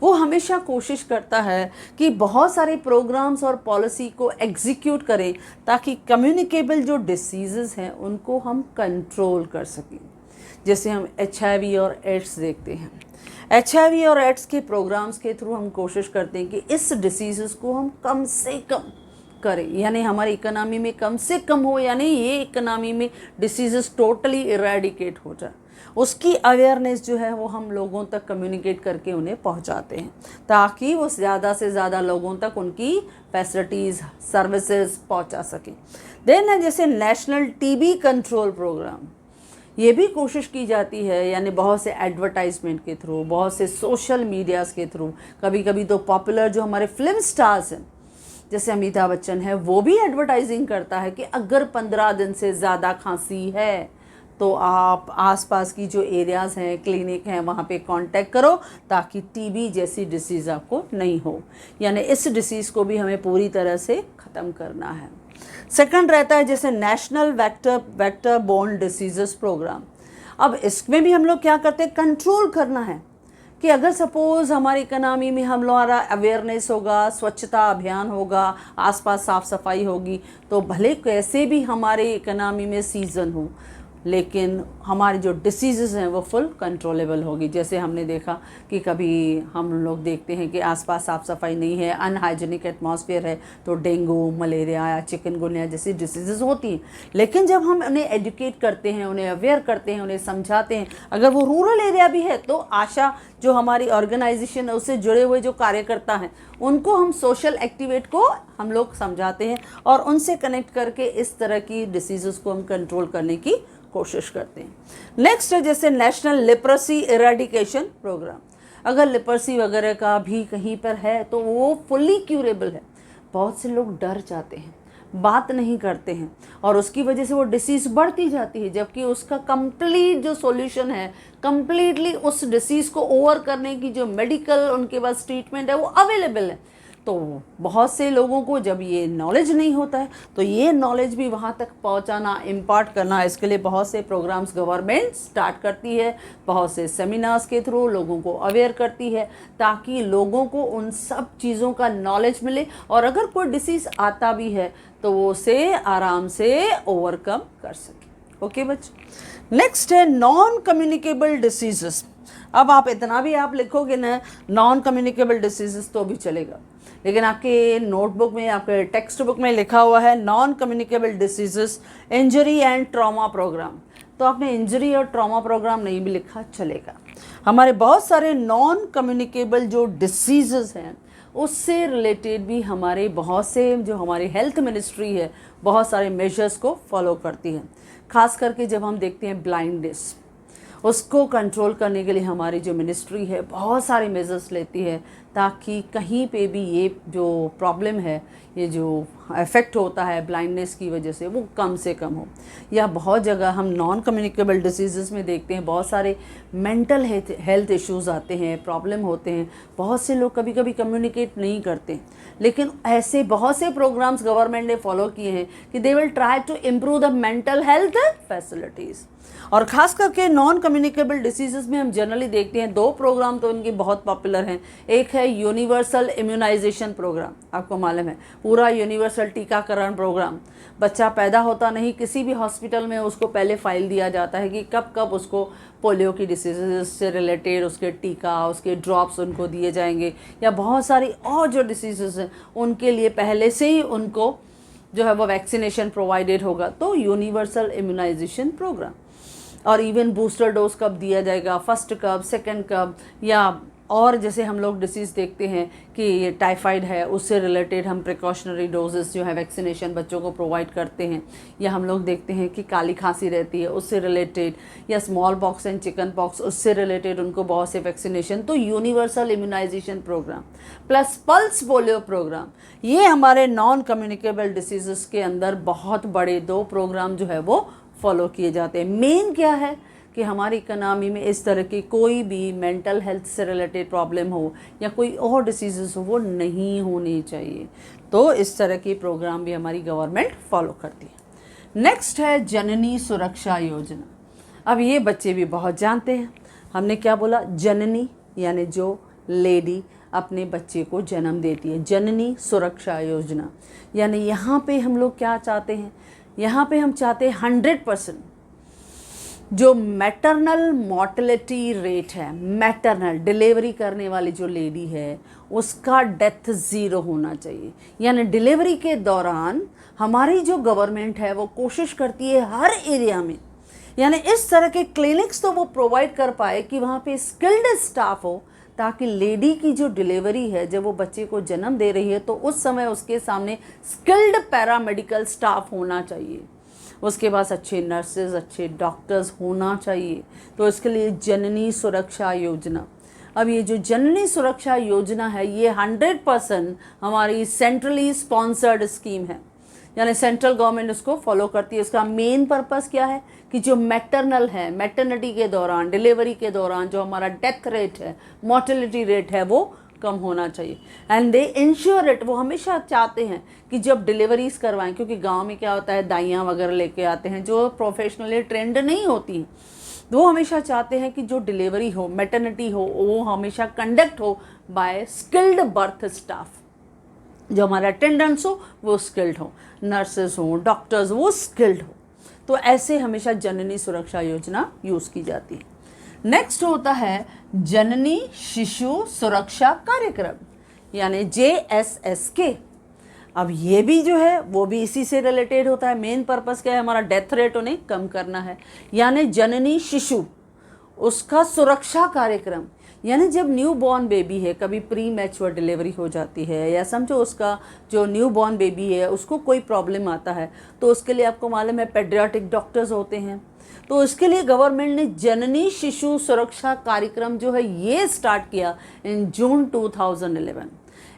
वो हमेशा कोशिश करता है कि बहुत सारे प्रोग्राम्स और पॉलिसी को एग्जीक्यूट करें ताकि कम्युनिकेबल जो डिसीज़ेस हैं उनको हम कंट्रोल कर सकें। जैसे हम HIV और एड्स देखते हैं, HIV और एड्स के प्रोग्राम्स के थ्रू हम कोशिश करते हैं कि इस डिसीज़ेस को हम कम से कम करें, यानी हमारी इकोनॉमी में कम से कम हो, यानी ये इकोनॉमी में डिसीज़ेस टोटली इरेडिकेट हो जाए। उसकी अवेयरनेस जो है वो हम लोगों तक कम्युनिकेट करके उन्हें पहुंचाते हैं ताकि वो ज़्यादा से ज़्यादा लोगों तक उनकी फैसिलिटीज़ सर्विसेज पहुंचा सकें। देन है जैसे नेशनल TB कंट्रोल प्रोग्राम, ये भी कोशिश की जाती है, यानी बहुत से एडवर्टाइजमेंट के थ्रू, बहुत से सोशल मीडियाज़ के थ्रू, कभी कभी तो पॉपुलर जो हमारे फिल्म स्टार्स हैं जैसे अमिताभ बच्चन है वो भी एडवर्टाइजिंग करता है कि अगर 15 दिन से ज़्यादा खांसी है तो आप आसपास की जो एरियाज़ हैं, क्लिनिक हैं, वहाँ पे कांटेक्ट करो ताकि TB जैसी डिसीज़ आपको नहीं हो, यानी इस डिसीज़ को भी हमें पूरी तरह से ख़त्म करना है। सेकंड रहता है जैसे national vector borne diseases programme. अब इसमें भी हम लोग क्या करते हैं, कंट्रोल करना है कि अगर सपोज़ हमारी इकोनॉमी में हमारा अवेयरनेस होगा, स्वच्छता अभियान होगा, आसपास साफ़ सफाई होगी, तो भले कैसे भी हमारे इकोनॉमी में सीज़न हो लेकिन हमारी जो डिसीज़ेज़ हैं वो फुल कंट्रोलेबल होगी। जैसे हमने देखा कि कभी हम लोग देखते हैं कि आसपास साफ़ सफाई नहीं है, अनहाइजीनिक एटमॉस्फेयर है, तो डेंगू, मलेरिया या चिकनगुनिया जैसी डिसीज़ेज़ होती हैं। लेकिन जब हम उन्हें एजुकेट करते हैं, उन्हें अवेयर करते हैं, उन्हें समझाते हैं, अगर वो रूरल एरिया भी है तो आशा जो हमारी ऑर्गेनाइजेशन है उससे जुड़े हुए जो कार्यकर्ता हैं उनको हम सोशल एक्टिवेट को हम लोग समझाते हैं और उनसे कनेक्ट करके इस तरह की डिसीज़ेज़ को हम कंट्रोल करने की कोशिश करते हैं। नेक्स्ट है जैसे नेशनल लिपरेसी इरेडिकेशन प्रोग्राम। अगर लिपरेसी वगैरह का भी कहीं पर है तो वो फुल्ली क्यूरेबल है। बहुत से लोग डर जाते हैं, बात नहीं करते हैं और उसकी वजह से वो डिसीज़ बढ़ती जाती है, जबकि उसका कंप्लीट जो सॉल्यूशन है, कंप्लीटली उस डिसीज़ को ओवर करने की जो मेडिकल उनके पास ट्रीटमेंट है वो अवेलेबल है। तो बहुत से लोगों को जब ये नॉलेज नहीं होता है तो ये नॉलेज भी वहाँ तक पहुँचाना, इम्पार्ट करना, इसके लिए बहुत से प्रोग्राम्स गवर्नमेंट स्टार्ट करती है, बहुत से सेमिनार्स के थ्रू लोगों को अवेयर करती है ताकि लोगों को उन सब चीज़ों का नॉलेज मिले और अगर कोई डिसीज़ आता भी है तो वो उसे आराम से ओवरकम कर सके। ओके बच्चों, नेक्स्ट है नॉन कम्युनिकेबल डिसीजेस। अब आप इतना भी आप लिखोगे ना नॉन कम्युनिकेबल डिसीजेस तो भी चलेगा, लेकिन आपके नोटबुक में, आपके टेक्स्ट बुक में लिखा हुआ है non communicable diseases injury and trauma programme, तो आपने इंजरी और ट्रॉमा प्रोग्राम नहीं भी लिखा चलेगा। हमारे बहुत सारे नॉन कम्युनिकेबल जो डिसीज़ हैं उससे रिलेटेड भी हमारे बहुत से जो हमारी हेल्थ मिनिस्ट्री है बहुत सारे मेजर्स को फॉलो करती है। खास करके जब हम देखते हैं ब्लाइंडनेस, उसको कंट्रोल करने के लिए हमारी जो मिनिस्ट्री है बहुत सारे मेजर्स लेती है ताकि कहीं पे भी ये जो प्रॉब्लम है, ये जो इफ़ेक्ट होता है ब्लाइंडनेस की वजह से, वो कम से कम हो। या बहुत जगह हम नॉन कम्युनिकेबल डिसीज़ में देखते हैं बहुत सारे मेंटल हेल्थ इश्यूज़ आते हैं, प्रॉब्लम होते हैं। बहुत से लोग कभी कभी कम्युनिकेट नहीं करते, लेकिन ऐसे बहुत से प्रोग्राम्स गवर्नमेंट ने फॉलो किए हैं कि they will try to improve the mental health facilities. और ख़ास करके नॉन कम्युनिकेबल डिसीज़ में हम जनरली देखते हैं 2 प्रोग्राम तो उनके बहुत पॉपुलर हैं। एक है यूनिवर्सल इम्यूनाइजेशन प्रोग्राम, आपको मालूम है पूरा यूनिवर्सल टीकाकरण प्रोग्राम। बच्चा पैदा होता नहीं किसी भी हॉस्पिटल में उसको पहले फ़ाइल दिया जाता है कि कब कब उसको पोलियो की डिसीज़ से रिलेटेड उसके टीका, उसके ड्रॉप्स उनको दिए जाएंगे, या बहुत सारी और जो डिसीज़ हैं उनके लिए पहले से ही उनको जो है वो वैक्सीनेशन प्रोवाइडेड होगा। तो यूनिवर्सल इम्यूनाइजेशन प्रोग्राम। और इवन बूस्टर डोज कब दिया जाएगा, फर्स्ट कब, सेकंड कब, या और जैसे हम लोग डिसीज़ देखते हैं कि ये टाइफाइड है उससे रिलेटेड हम प्रिकॉशनरी डोजेस जो है वैक्सीनेशन बच्चों को प्रोवाइड करते हैं। या हम लोग देखते हैं कि काली खांसी रहती है उससे रिलेटेड, या smallpox and chickenpox उससे रिलेटेड उनको बहुत से वैक्सीनेशन। तो universal immunisation programme plus pulse polio programme, ये हमारे नॉन कम्युनिकेबल डिसीज़ के अंदर बहुत बड़े 2 प्रोग्राम जो है वो फॉलो किए जाते हैं। मेन क्या है कि हमारी इकोनॉमी में इस तरह की कोई भी मेंटल हेल्थ से रिलेटेड प्रॉब्लम हो या कोई और डिसीज़ हो वो नहीं होनी चाहिए। तो इस तरह की प्रोग्राम भी हमारी गवर्नमेंट फॉलो करती है। नेक्स्ट है जननी सुरक्षा योजना। अब ये बच्चे भी बहुत जानते हैं, हमने क्या बोला, जननी यानी जो लेडी अपने बच्चे को जन्म देती है, जननी सुरक्षा योजना। यानी यहाँ पे हम लोग क्या चाहते हैं, यहाँ पे हम चाहते हैं 100% जो मैटरनल मॉर्टेलिटी रेट है, मैटरनल डिलीवरी करने वाली जो लेडी है उसका डेथ 0 होना चाहिए। यानी डिलीवरी के दौरान हमारी जो गवर्नमेंट है वो कोशिश करती है हर एरिया में, यानी इस तरह के क्लिनिक्स तो वो प्रोवाइड कर पाए कि वहाँ पे स्किल्ड स्टाफ हो, ताकि लेडी की जो डिलीवरी है जब वो बच्चे को जन्म दे रही है तो उस समय उसके सामने स्किल्ड पैरामेडिकल स्टाफ होना चाहिए, उसके पास अच्छे नर्सेज, अच्छे डॉक्टर्स होना चाहिए। तो इसके लिए जननी सुरक्षा योजना। अब ये जो जननी सुरक्षा योजना है ये 100% हमारी सेंट्रली स्पॉन्सर्ड स्कीम है, यानी सेंट्रल गवर्नमेंट उसको फॉलो करती है। इसका मेन पर्पस क्या है कि जो मैटरनल है, मैटरनिटी के दौरान, डिलीवरी के दौरान जो हमारा डेथ रेट है, मॉर्टेलिटी रेट है वो कम होना चाहिए। एंड दे इंश्योर इट, वो हमेशा चाहते हैं कि जब डिलीवरीज करवाएं, क्योंकि गांव में क्या होता है दाइयाँ वगैरह लेके आते हैं जो प्रोफेशनली ट्रेंड नहीं होती हैं, तो वो हमेशा चाहते हैं कि जो डिलीवरी हो, मैटरनिटी हो, वो हमेशा कंडक्ट हो बाय स्किल्ड बर्थ स्टाफ। जो हमारे अटेंडेंट्स हो वो स्किल्ड हो, नर्सेस हो, डॉक्टर्स वो स्किल्ड हो। तो ऐसे हमेशा जननी सुरक्षा योजना यूज़ की जाती है। नेक्स्ट होता है जननी शिशु सुरक्षा कार्यक्रम, यानी JSSK। अब ये भी जो है वो भी इसी से रिलेटेड होता है। मेन पर्पस क्या है, हमारा डेथ रेट उन्हें कम करना है। यानी जननी शिशु उसका सुरक्षा कार्यक्रम, यानी जब न्यू बॉर्न बेबी है, कभी प्री मैच्योर डिलीवरी हो जाती है, या समझो उसका जो न्यू बॉर्न बेबी है उसको कोई प्रॉब्लम आता है, तो उसके लिए आपको मालूम है पेडियाट्रिक डॉक्टर्स होते हैं। तो इसके लिए गवर्नमेंट ने जननी शिशु सुरक्षा कार्यक्रम जो है ये स्टार्ट किया इन जून 2011।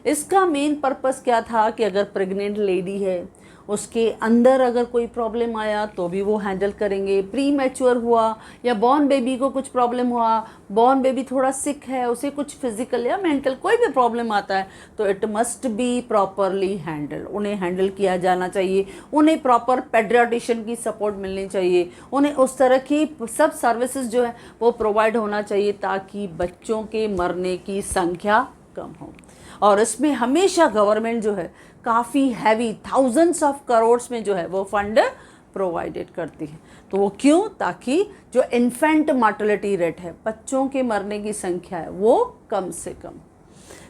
इसका मेन पर्पस क्या था कि अगर प्रेग्नेंट लेडी है उसके अंदर अगर कोई प्रॉब्लम आया तो भी वो हैंडल करेंगे। प्री मैच्योर हुआ या बॉर्न बेबी को कुछ प्रॉब्लम हुआ, बॉर्न बेबी थोड़ा सिक है, उसे कुछ फिजिकल या मेंटल कोई भी प्रॉब्लम आता है, तो it must be properly handle, उन्हें हैंडल किया जाना चाहिए। उन्हें प्रॉपर पेडियाट्रिशियन की सपोर्ट मिलनी चाहिए, उन्हें उस तरह की सब सर्विसेज जो है वो प्रोवाइड होना चाहिए ताकि बच्चों के मरने की संख्या कम हो। और इसमें हमेशा गवर्नमेंट जो है काफ़ी हैवी थाउजेंड्स ऑफ करोड्स में जो है वो फंड प्रोवाइडेड करती है। तो वो क्यों, ताकि जो इन्फेंट मॉर्टेलिटी रेट है, बच्चों के मरने की संख्या है, वो कम से कम।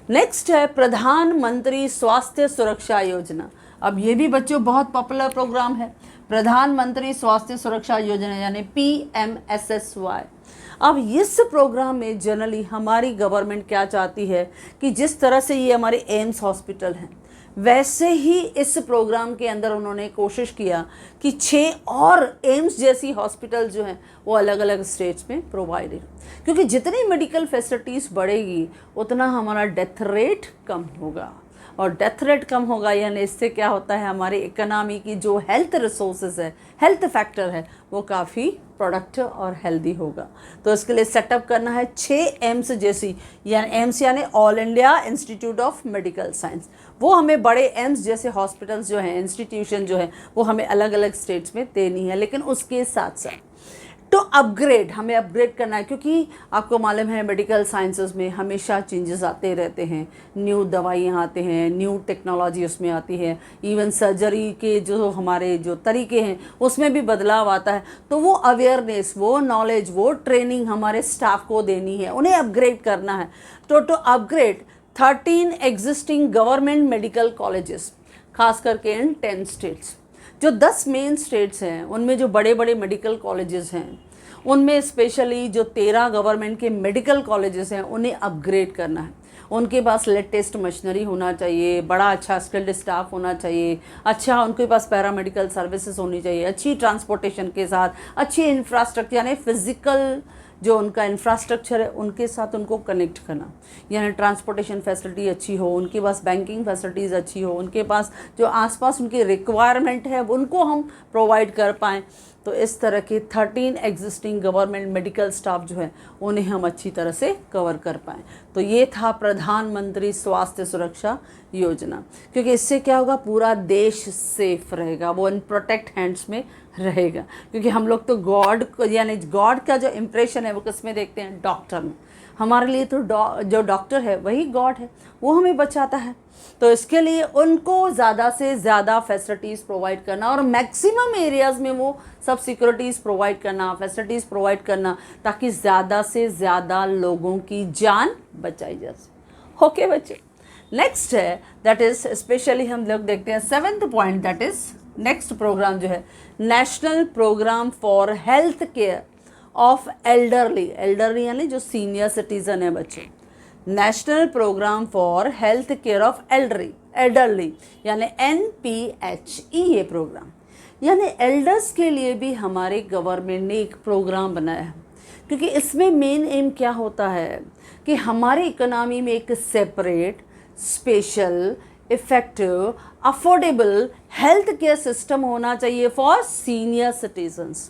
नेक्स्ट है प्रधानमंत्री स्वास्थ्य सुरक्षा योजना। अब ये भी बच्चों बहुत पॉपुलर प्रोग्राम है। प्रधानमंत्री स्वास्थ्य सुरक्षा योजना यानी PMSSY। अब इस प्रोग्राम में जनरली हमारी गवर्नमेंट क्या चाहती है कि जिस तरह से ये हमारे एम्स हॉस्पिटल हैं, वैसे ही इस प्रोग्राम के अंदर उन्होंने कोशिश किया कि 6 और एम्स जैसी हॉस्पिटल जो हैं वो अलग अलग स्टेट्स में प्रोवाइडेड, क्योंकि जितनी मेडिकल फैसिलिटीज़ बढ़ेगी उतना हमारा डेथ रेट कम होगा, और डेथ रेट कम होगा यानी इससे क्या होता है, हमारी इकोनॉमी की जो हेल्थ रिसोर्सेज है, हेल्थ फैक्टर है, वो काफ़ी प्रोडक्टिव और हेल्दी होगा। तो इसके लिए सेटअप करना है 6 एम्स जैसी, यानी एम्स यानी all India institute of medical science. वो हमें बड़े एम्स जैसे हॉस्पिटल्स जो हैं, इंस्टीट्यूशन जो है, वो हमें अलग अलग स्टेट्स में देनी है। लेकिन उसके साथ साथ तो हमें अपग्रेड करना है, क्योंकि आपको मालूम है मेडिकल साइंसेस में हमेशा चेंजेस आते रहते हैं, न्यू दवाइयाँ आते हैं, न्यू टेक्नोलॉजी उसमें आती है, इवन सर्जरी के जो हमारे जो तरीके हैं उसमें भी बदलाव आता है। तो वो अवेयरनेस, वो नॉलेज, वो ट्रेनिंग हमारे स्टाफ को देनी है, उन्हें अपग्रेड करना है। तो upgrade 13 existing government medical colleges, खास करके इन 10 स्टेट्स। जो 10 मेन स्टेट्स हैं उनमें जो बड़े बड़े मेडिकल कॉलेजेस हैं, उनमें स्पेशली जो 13 गवर्नमेंट के मेडिकल कॉलेजेस हैं उन्हें अपग्रेड करना है। उनके पास लेटेस्ट मशीनरी होना चाहिए, बड़ा अच्छा स्किल्ड स्टाफ होना चाहिए, अच्छा उनके पास पैरामेडिकल सर्विसेज होनी चाहिए, अच्छी ट्रांसपोर्टेशन के साथ, अच्छी इंफ्रास्ट्रक्चर यानी फिजिकल जो उनका इंफ्रास्ट्रक्चर है उनके साथ उनको कनेक्ट करना, यानी ट्रांसपोर्टेशन फैसिलिटी अच्छी हो, उनके पास बैंकिंग फैसिलिटीज़ अच्छी हो, उनके पास जो आसपास उनकी रिक्वायरमेंट है उनको हम प्रोवाइड कर पाएँ। तो इस तरह के 13 एग्जिस्टिंग गवर्नमेंट मेडिकल स्टाफ जो है उन्हें हम अच्छी तरह से कवर कर पाएँ। तो ये था प्रधानमंत्री स्वास्थ्य सुरक्षा योजना, क्योंकि इससे क्या होगा, पूरा देश सेफ रहेगा, वो इन प्रोटेक्ट हैंड्स में रहेगा। क्योंकि हम लोग तो गॉड को, यानी गॉड का जो इम्प्रेशन है वो किस में देखते हैं, डॉक्टर में। हमारे लिए तो जो डॉक्टर है वही गॉड है, वो हमें बचाता है। तो इसके लिए उनको ज़्यादा से ज़्यादा फैसिलिटीज़ प्रोवाइड करना और मैक्सिमम एरियाज़ में वो सब सिक्योरिटीज़ प्रोवाइड करना, फैसिलिटीज़ प्रोवाइड करना, ताकि ज़्यादा से ज़्यादा लोगों की जान बचाई जा सके। ओके बच्चों, नेक्स्ट है दैट इज़ स्पेशली हम लोग देखते हैं 7th point, that is next programme जो है national programme for health care of elderly यानी जो सीनियर सिटीज़न है बच्चों। National programme for health care of elderly यानी NPHE ये प्रोग्राम, यानी एल्डर्स के लिए भी हमारे गवर्नमेंट ने एक प्रोग्राम बनाया है। क्योंकि इसमें मेन एम क्या होता है कि हमारे इकोनॉमी में एक separate, special, effective, affordable health care system होना चाहिए फॉर सीनियर सिटीजन्स।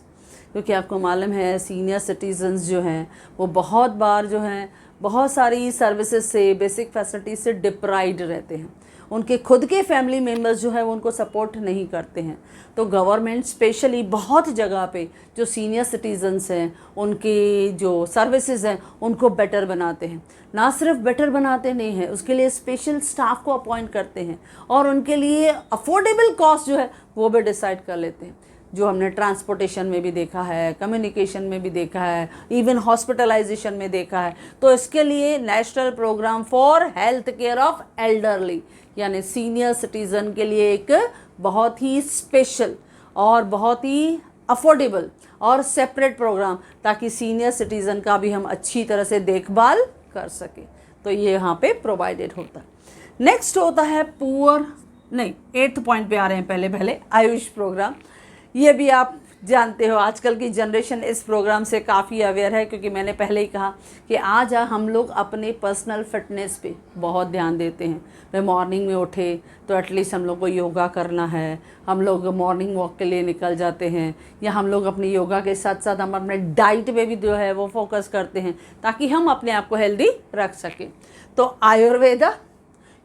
क्योंकि आपको मालूम है सीनियर सिटीजन्स जो हैं वो बहुत बार जो हैं बहुत सारी सर्विसेज से, बेसिक फैसिलिटीज से डिप्राइव्ड रहते हैं। उनके खुद के फैमिली मेम्बर्स जो है वो उनको सपोर्ट नहीं करते हैं। तो गवर्नमेंट स्पेशली बहुत जगह पे जो सीनियर सिटीजन्स हैं उनके जो सर्विसेज हैं उनको बेटर बनाते हैं। ना सिर्फ बेटर बनाते नहीं हैं, उसके लिए स्पेशल स्टाफ को अपॉइंट करते हैं और उनके लिए अफोर्डेबल कॉस्ट जो है वो भी डिसाइड कर लेते हैं। जो हमने ट्रांसपोर्टेशन में भी देखा है, कम्युनिकेशन में भी देखा है, इवन हॉस्पिटलाइजेशन में देखा है। तो इसके लिए national programme for health care of elderly यानी सीनियर सिटीज़न के लिए एक बहुत ही स्पेशल और बहुत ही अफोर्डेबल और सेपरेट प्रोग्राम, ताकि सीनियर सिटीज़न का भी हम अच्छी तरह से देखभाल कर सकें। तो ये यहाँ पे प्रोवाइडेड होता है। नेक्स्ट होता है 8th पॉइंट पे आ रहे हैं पहले आयुष प्रोग्राम। ये भी आप जानते हो आजकल की जनरेशन इस प्रोग्राम से काफ़ी अवेयर है, क्योंकि मैंने पहले ही कहा कि आज हम लोग अपने पर्सनल फिटनेस पे बहुत ध्यान देते हैं। वे मॉर्निंग में उठे तो एटलीस्ट हम लोग को योगा करना है, हम लोग मॉर्निंग वॉक के लिए निकल जाते हैं, या हम लोग अपनी योगा के साथ साथ हम अपने डाइट पे भी जो है वो फोकस करते हैं ताकि हम अपने आप को हेल्दी रख सकें। तो आयुर्वेदा,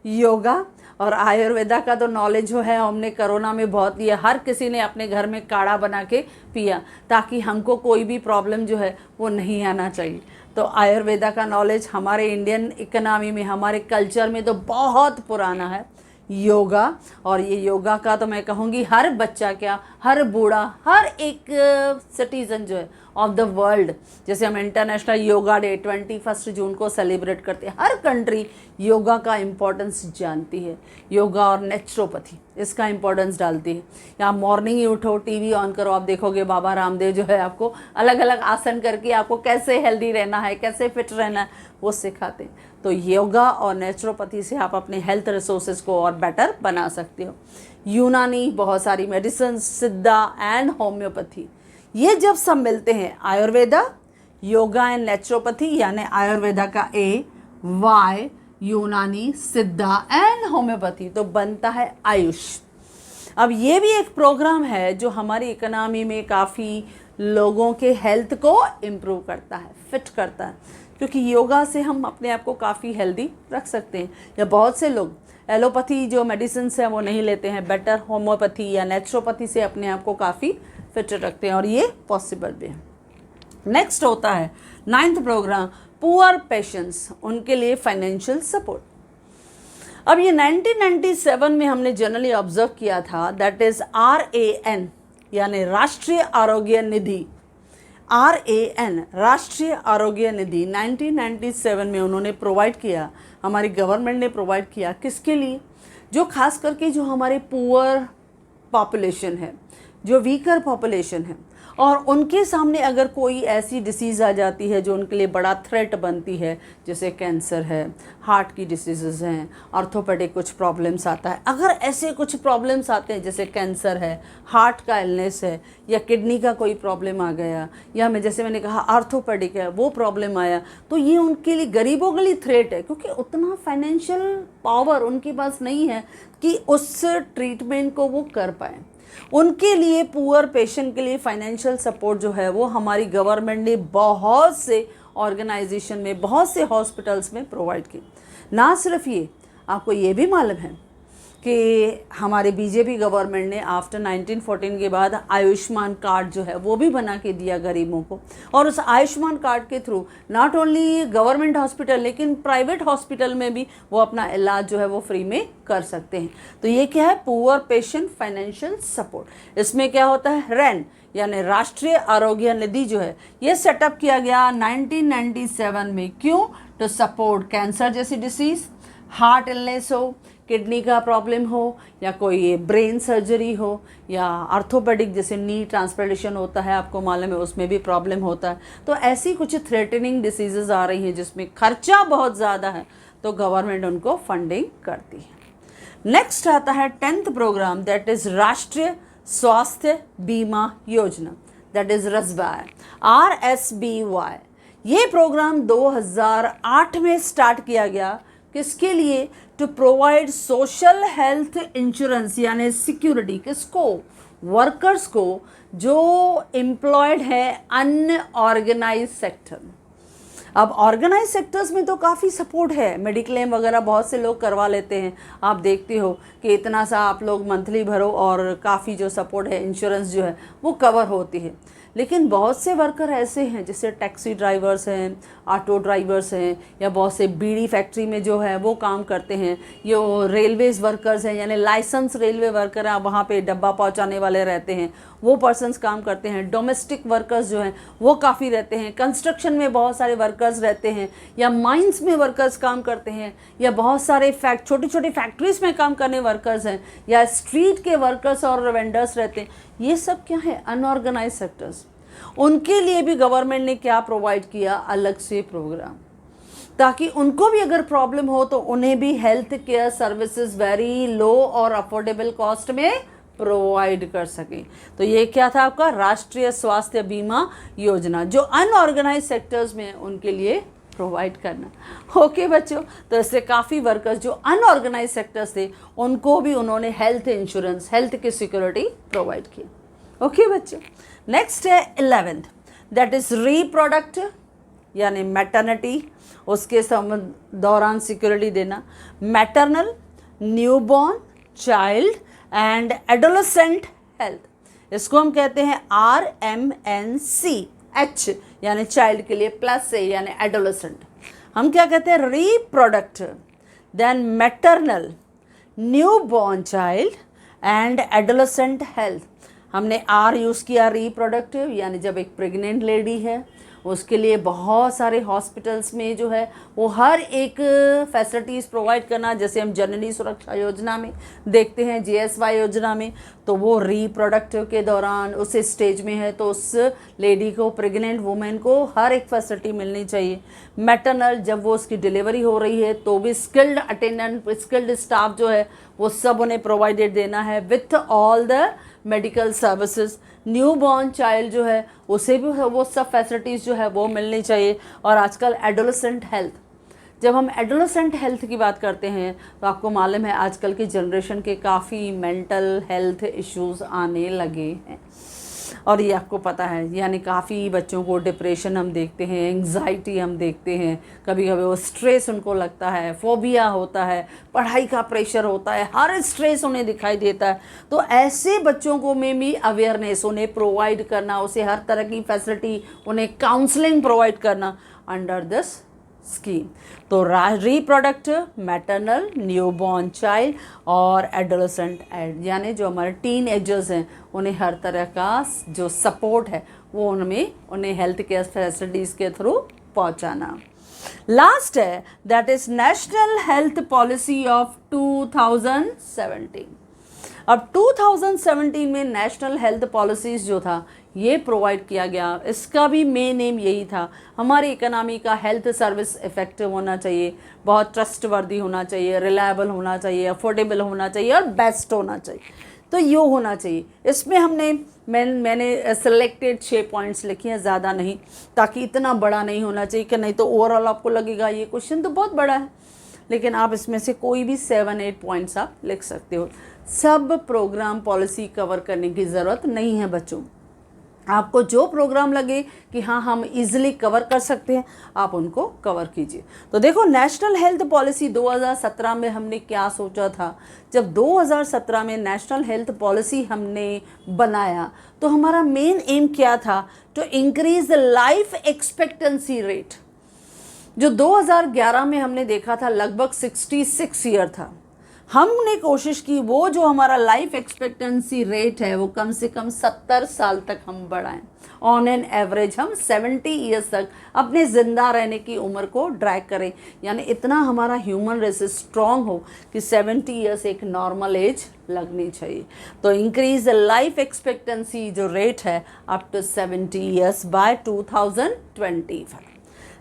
योगा और आयुर्वेदा का तो नॉलेज जो है हमने कोरोना में बहुत लिया। हर किसी ने अपने घर में काढ़ा बना के पिया ताकि हमको कोई भी प्रॉब्लम जो है वो नहीं आना चाहिए। तो आयुर्वेदा का नॉलेज हमारे इंडियन इकोनॉमी में, हमारे कल्चर में तो बहुत पुराना है। योगा, और ये योगा का तो मैं कहूँगी हर बच्चा क्या हर बूढ़ा, हर एक सिटीज़न जो है ऑफ द वर्ल्ड, जैसे हम इंटरनेशनल योगा डे 21 जून को सेलिब्रेट करते हैं, हर कंट्री योगा का इम्पोर्टेंस जानती है। योगा और नेचुरोपैथी इसका इम्पोर्टेंस डालती है। या मॉर्निंग ही उठो, टीवी ऑन करो, आप देखोगे बाबा रामदेव जो है आपको अलग अलग आसन करके आपको कैसे हेल्दी रहना है, कैसे फिट रहना है, वो सिखाते हैं। तो योगा और नेचुरोपैथी से आप अपने हेल्थ रिसोर्सेज को और बेटर बना सकते हो। यूनानी बहुत सारी मेडिसिन, सिद्धा एंड होम्योपैथी, ये जब सब मिलते हैं, आयुर्वेदा, योगा एंड नेचुरोपैथी, यानी आयुर्वेदा का ए, वाई, यूनानी, सिद्धा एंड होम्योपैथी, तो बनता है आयुष। अब ये भी एक प्रोग्राम है जो हमारी इकोनॉमी में काफ़ी लोगों के हेल्थ को इम्प्रूव करता है, फिट करता है, क्योंकि योगा से हम अपने आप को काफ़ी हेल्दी रख सकते हैं। या बहुत से लोग एलोपैथी जो मेडिसिन है वो नहीं लेते हैं, बेटर होम्योपैथी या नेचुरोपैथी से अपने आप को काफ़ी फिट रखते हैं, और ये पॉसिबल भी है। नेक्स्ट होता है 9th प्रोग्राम, पुअर पेशेंट्स, उनके लिए फाइनेंशियल सपोर्ट। अब ये 1997 में हमने जनरली ऑब्जर्व किया था, दैट इज RAN, यानी राष्ट्रीय आरोग्य निधि। RAN, राष्ट्रीय आरोग्य निधि 1997 में उन्होंने प्रोवाइड किया, हमारी गवर्नमेंट ने प्रोवाइड किया। किसके लिए? जो खास करके जो हमारे पुअर पॉपुलेशन है, जो वीकर पॉपुलेशन है, और उनके सामने अगर कोई ऐसी डिसीज़ आ जाती है जो उनके लिए बड़ा थ्रेट बनती है, जैसे कैंसर है, हार्ट की डिसीज़ हैं, ऑर्थोपेडिक कुछ प्रॉब्लम्स आता है, अगर ऐसे कुछ प्रॉब्लम्स आते हैं जैसे कैंसर है, हार्ट का इलनेस है, या किडनी का कोई प्रॉब्लम आ गया, या जैसे मैंने कहा ऑर्थोपेडिक है, वो प्रॉब्लम आया, तो ये उनके लिए गरीबों के लिए थ्रेट है, क्योंकि उतना फाइनेंशियल पावर उनके पास नहीं है कि उस ट्रीटमेंट को वो कर पाए। उनके लिए, पुअर पेशेंट के लिए फाइनेंशियल सपोर्ट जो है वो हमारी गवर्नमेंट ने बहुत से ऑर्गेनाइजेशन में, बहुत से हॉस्पिटल्स में प्रोवाइड की। ना सिर्फ ये, आपको ये भी मालूम है कि हमारे बीजेपी गवर्नमेंट ने आफ्टर 1914 के बाद आयुष्मान कार्ड जो है वो भी बना के दिया गरीबों को, और उस आयुष्मान कार्ड के through not only government hospital लेकिन प्राइवेट हॉस्पिटल में भी वो अपना इलाज जो है वो फ्री में कर सकते हैं। तो ये क्या है? Poor patient financial support. इसमें क्या होता है? रैन, यानी राष्ट्रीय आरोग्य निधि जो है ये सेटअप किया गया 1997 में। क्यों? टू सपोर्ट कैंसर जैसी डिसीज़, हार्ट इलनेस हो, किडनी का प्रॉब्लम हो, या कोई ब्रेन सर्जरी हो, या आर्थोपेडिक जैसे नी ट्रांसप्लांटेशन होता है, आपको मालूम है उसमें भी प्रॉब्लम होता है। तो ऐसी कुछ थ्रेटनिंग डिसीजेज आ रही हैं जिसमें खर्चा बहुत ज़्यादा है, तो गवर्नमेंट उनको फंडिंग करती है। नेक्स्ट आता है 10th प्रोग्राम, दैट इज़ राष्ट्रीय Swasthya Bima Yojana, that is RSBY, RSBY। ये प्रोग्राम 2008 में स्टार्ट किया गया। किसके लिए? To provide social health insurance, यानी सिक्योरिटी। किसको? वर्कर्स को जो एम्प्लॉयड है अनऑर्गेनाइज सेक्टर। अब ऑर्गेनाइज सेक्टर्स में तो काफ़ी सपोर्ट है, मेडिक्लेम वगैरह बहुत से लोग करवा लेते हैं। आप देखते हो कि इतना सा आप लोग मंथली भरो और काफ़ी जो सपोर्ट है, इंश्योरेंस जो है वो कवर होती है। लेकिन बहुत से वर्कर ऐसे हैं जैसे टैक्सी ड्राइवर्स हैं, ऑटो ड्राइवर्स हैं, या बहुत से बीड़ी फैक्ट्री में जो है वो काम करते हैं, ये रेलवेज़ वर्कर्स हैं, यानी लाइसेंस रेलवे वर्कर हैं, वहाँ पे डब्बा पहुँचाने वाले रहते हैं, वो पर्सन्स काम करते हैं। डोमेस्टिक वर्कर्स जो हैं वो काफ़ी रहते हैं। कंस्ट्रक्शन में बहुत सारे वर्कर्स रहते हैं, या माइंस में वर्कर्स काम करते हैं, या बहुत सारे छोटी छोटी फैक्ट्रीज में काम करने वर्कर्स हैं, या स्ट्रीट के वर्कर्स और वेंडर्स रहते हैं। ये सब क्या है? Unorganised sectors. उनके लिए भी गवर्नमेंट ने क्या प्रोवाइड किया? अलग से प्रोग्राम, ताकि उनको भी अगर प्रॉब्लम हो तो उन्हें भी health care services very low और अफोर्डेबल कॉस्ट में प्रोवाइड कर सकें। तो ये क्या था आपका? राष्ट्रीय स्वास्थ्य बीमा योजना, जो अनऑर्गेनाइज सेक्टर्स में उनके लिए प्रोवाइड करना। ओके बच्चों, तो इससे काफ़ी वर्कर्स जो अनऑर्गेनाइज सेक्टर्स थे उनको भी उन्होंने हेल्थ इंश्योरेंस, हेल्थ की सिक्योरिटी प्रोवाइड की। ओके बच्चों, नेक्स्ट है 11th, दैट इज़ रीप्रोडक्ट, यानी मैटरनिटी, उसके दौरान सिक्योरिटी देना। Maternal, newborn, child and adolescent health, इसको हम कहते हैं RMNC। H यानी चाइल्ड के लिए, प्लस A यानी एडोलेसेंट। हम क्या कहते हैं? Reproduct, then maternal, new born child and adolescent health. हमने आर यूज़ किया रिप्रोडक्टिव, यानी जब एक प्रेग्नेंट लेडी है उसके लिए बहुत सारे हॉस्पिटल्स में जो है वो हर एक फैसिलिटीज़ प्रोवाइड करना, जैसे हम जननी सुरक्षा योजना में देखते हैं, JSY योजना में, तो वो रिप्रोडक्टिव के दौरान उस स्टेज में है तो उस लेडी को, प्रेग्नेंट वुमेन को हर एक फैसिलिटी मिलनी चाहिए। मैटरनल, जब वो उसकी डिलीवरी हो रही है तो भी स्किल्ड अटेंडेंट, स्किल्ड स्टाफ जो है वो सब उन्हें प्रोवाइडेड देना है with all the medical services. New born child जो है उसे भी वो सब फैसिलिटीज़ जो है वो मिलनी चाहिए। और आजकल एडोलेसेंट हेल्थ, जब हम एडोलेसेंट हेल्थ की बात करते हैं तो आपको मालूम है आजकल की जनरेशन के काफ़ी मेंटल हेल्थ इश्यूज़ आने लगे हैं, और ये आपको पता है, यानी काफ़ी बच्चों को डिप्रेशन हम देखते हैं, एंग्जाइटी हम देखते हैं, कभी कभी वो स्ट्रेस उनको लगता है, फोबिया होता है, पढ़ाई का प्रेशर होता है, हर स्ट्रेस उन्हें दिखाई देता है। तो ऐसे बच्चों को में भी अवेयरनेस उन्हें प्रोवाइड करना, उसे हर तरह की फैसिलिटी, उन्हें काउंसलिंग प्रोवाइड करना अंडर दिस स्कीम। तो रिप्रोडक्टिव, मैटरनल, न्यूबॉर्न चाइल्ड और एडोलेसेंट, यानी जो हमारे टीन एजर्स हैं उन्हें हर तरह का जो सपोर्ट है वो उन्हें हेल्थ केयर फैसिलिटीज़ के थ्रू पहुंचाना। लास्ट है that is national health policy of 2017। अब 2017 में नेशनल हेल्थ पॉलिसीज़ जो था ये प्रोवाइड किया गया, इसका भी मेन एम यही था, हमारी इकोनॉमी का हेल्थ सर्विस इफेक्टिव होना चाहिए, बहुत ट्रस्टवर्दी होना चाहिए, रिलायबल होना चाहिए, अफोर्डेबल होना चाहिए और बेस्ट होना चाहिए। तो ये होना चाहिए। इसमें मैंने सेलेक्टेड 6 पॉइंट्स लिखे हैं, ज़्यादा नहीं, ताकि इतना बड़ा नहीं होना चाहिए कि नहीं तो ओवरऑल आपको लगेगा ये क्वेश्चन तो बहुत बड़ा है, लेकिन आप इसमें से कोई भी 7-8 पॉइंट्स आप लिख सकते हो। सब प्रोग्राम पॉलिसी कवर करने की ज़रूरत नहीं है बच्चों, आपको जो प्रोग्राम लगे कि हाँ हम इजीली कवर कर सकते हैं आप उनको कवर कीजिए। तो देखो, नेशनल हेल्थ पॉलिसी 2017 में हमने क्या सोचा था। जब 2017 में नेशनल हेल्थ पॉलिसी हमने बनाया तो हमारा मेन एम क्या था, to increase the life expectancy rate. जो 2011 में हमने देखा था लगभग 66 ईयर था, हमने कोशिश की वो जो हमारा लाइफ एक्सपेक्टेंसी रेट है वो कम से कम 70 साल तक हम बढ़ाएं। ऑन एन एवरेज हम 70 ईयर्स तक अपने ज़िंदा रहने की उम्र को ड्रैग करें, यानी इतना हमारा ह्यूमन रेस स्ट्रॉन्ग हो कि 70 ईयर्स एक नॉर्मल एज लगनी चाहिए। तो इंक्रीज द लाइफ एक्सपेक्टेंसी जो रेट है up to 70 years by 2025।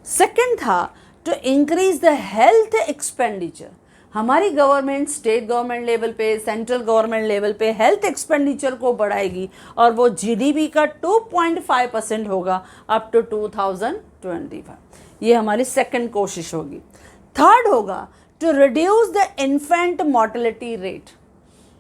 Second था to increase the health expenditure. हमारी गवर्नमेंट स्टेट गवर्नमेंट लेवल पे, सेंट्रल गवर्नमेंट लेवल पे हेल्थ एक्सपेंडिचर को बढ़ाएगी और वो GDP का 2.5% होगा अप टू 2025। ये हमारी सेकंड कोशिश होगी। थर्ड होगा to reduce the infant mortality rate.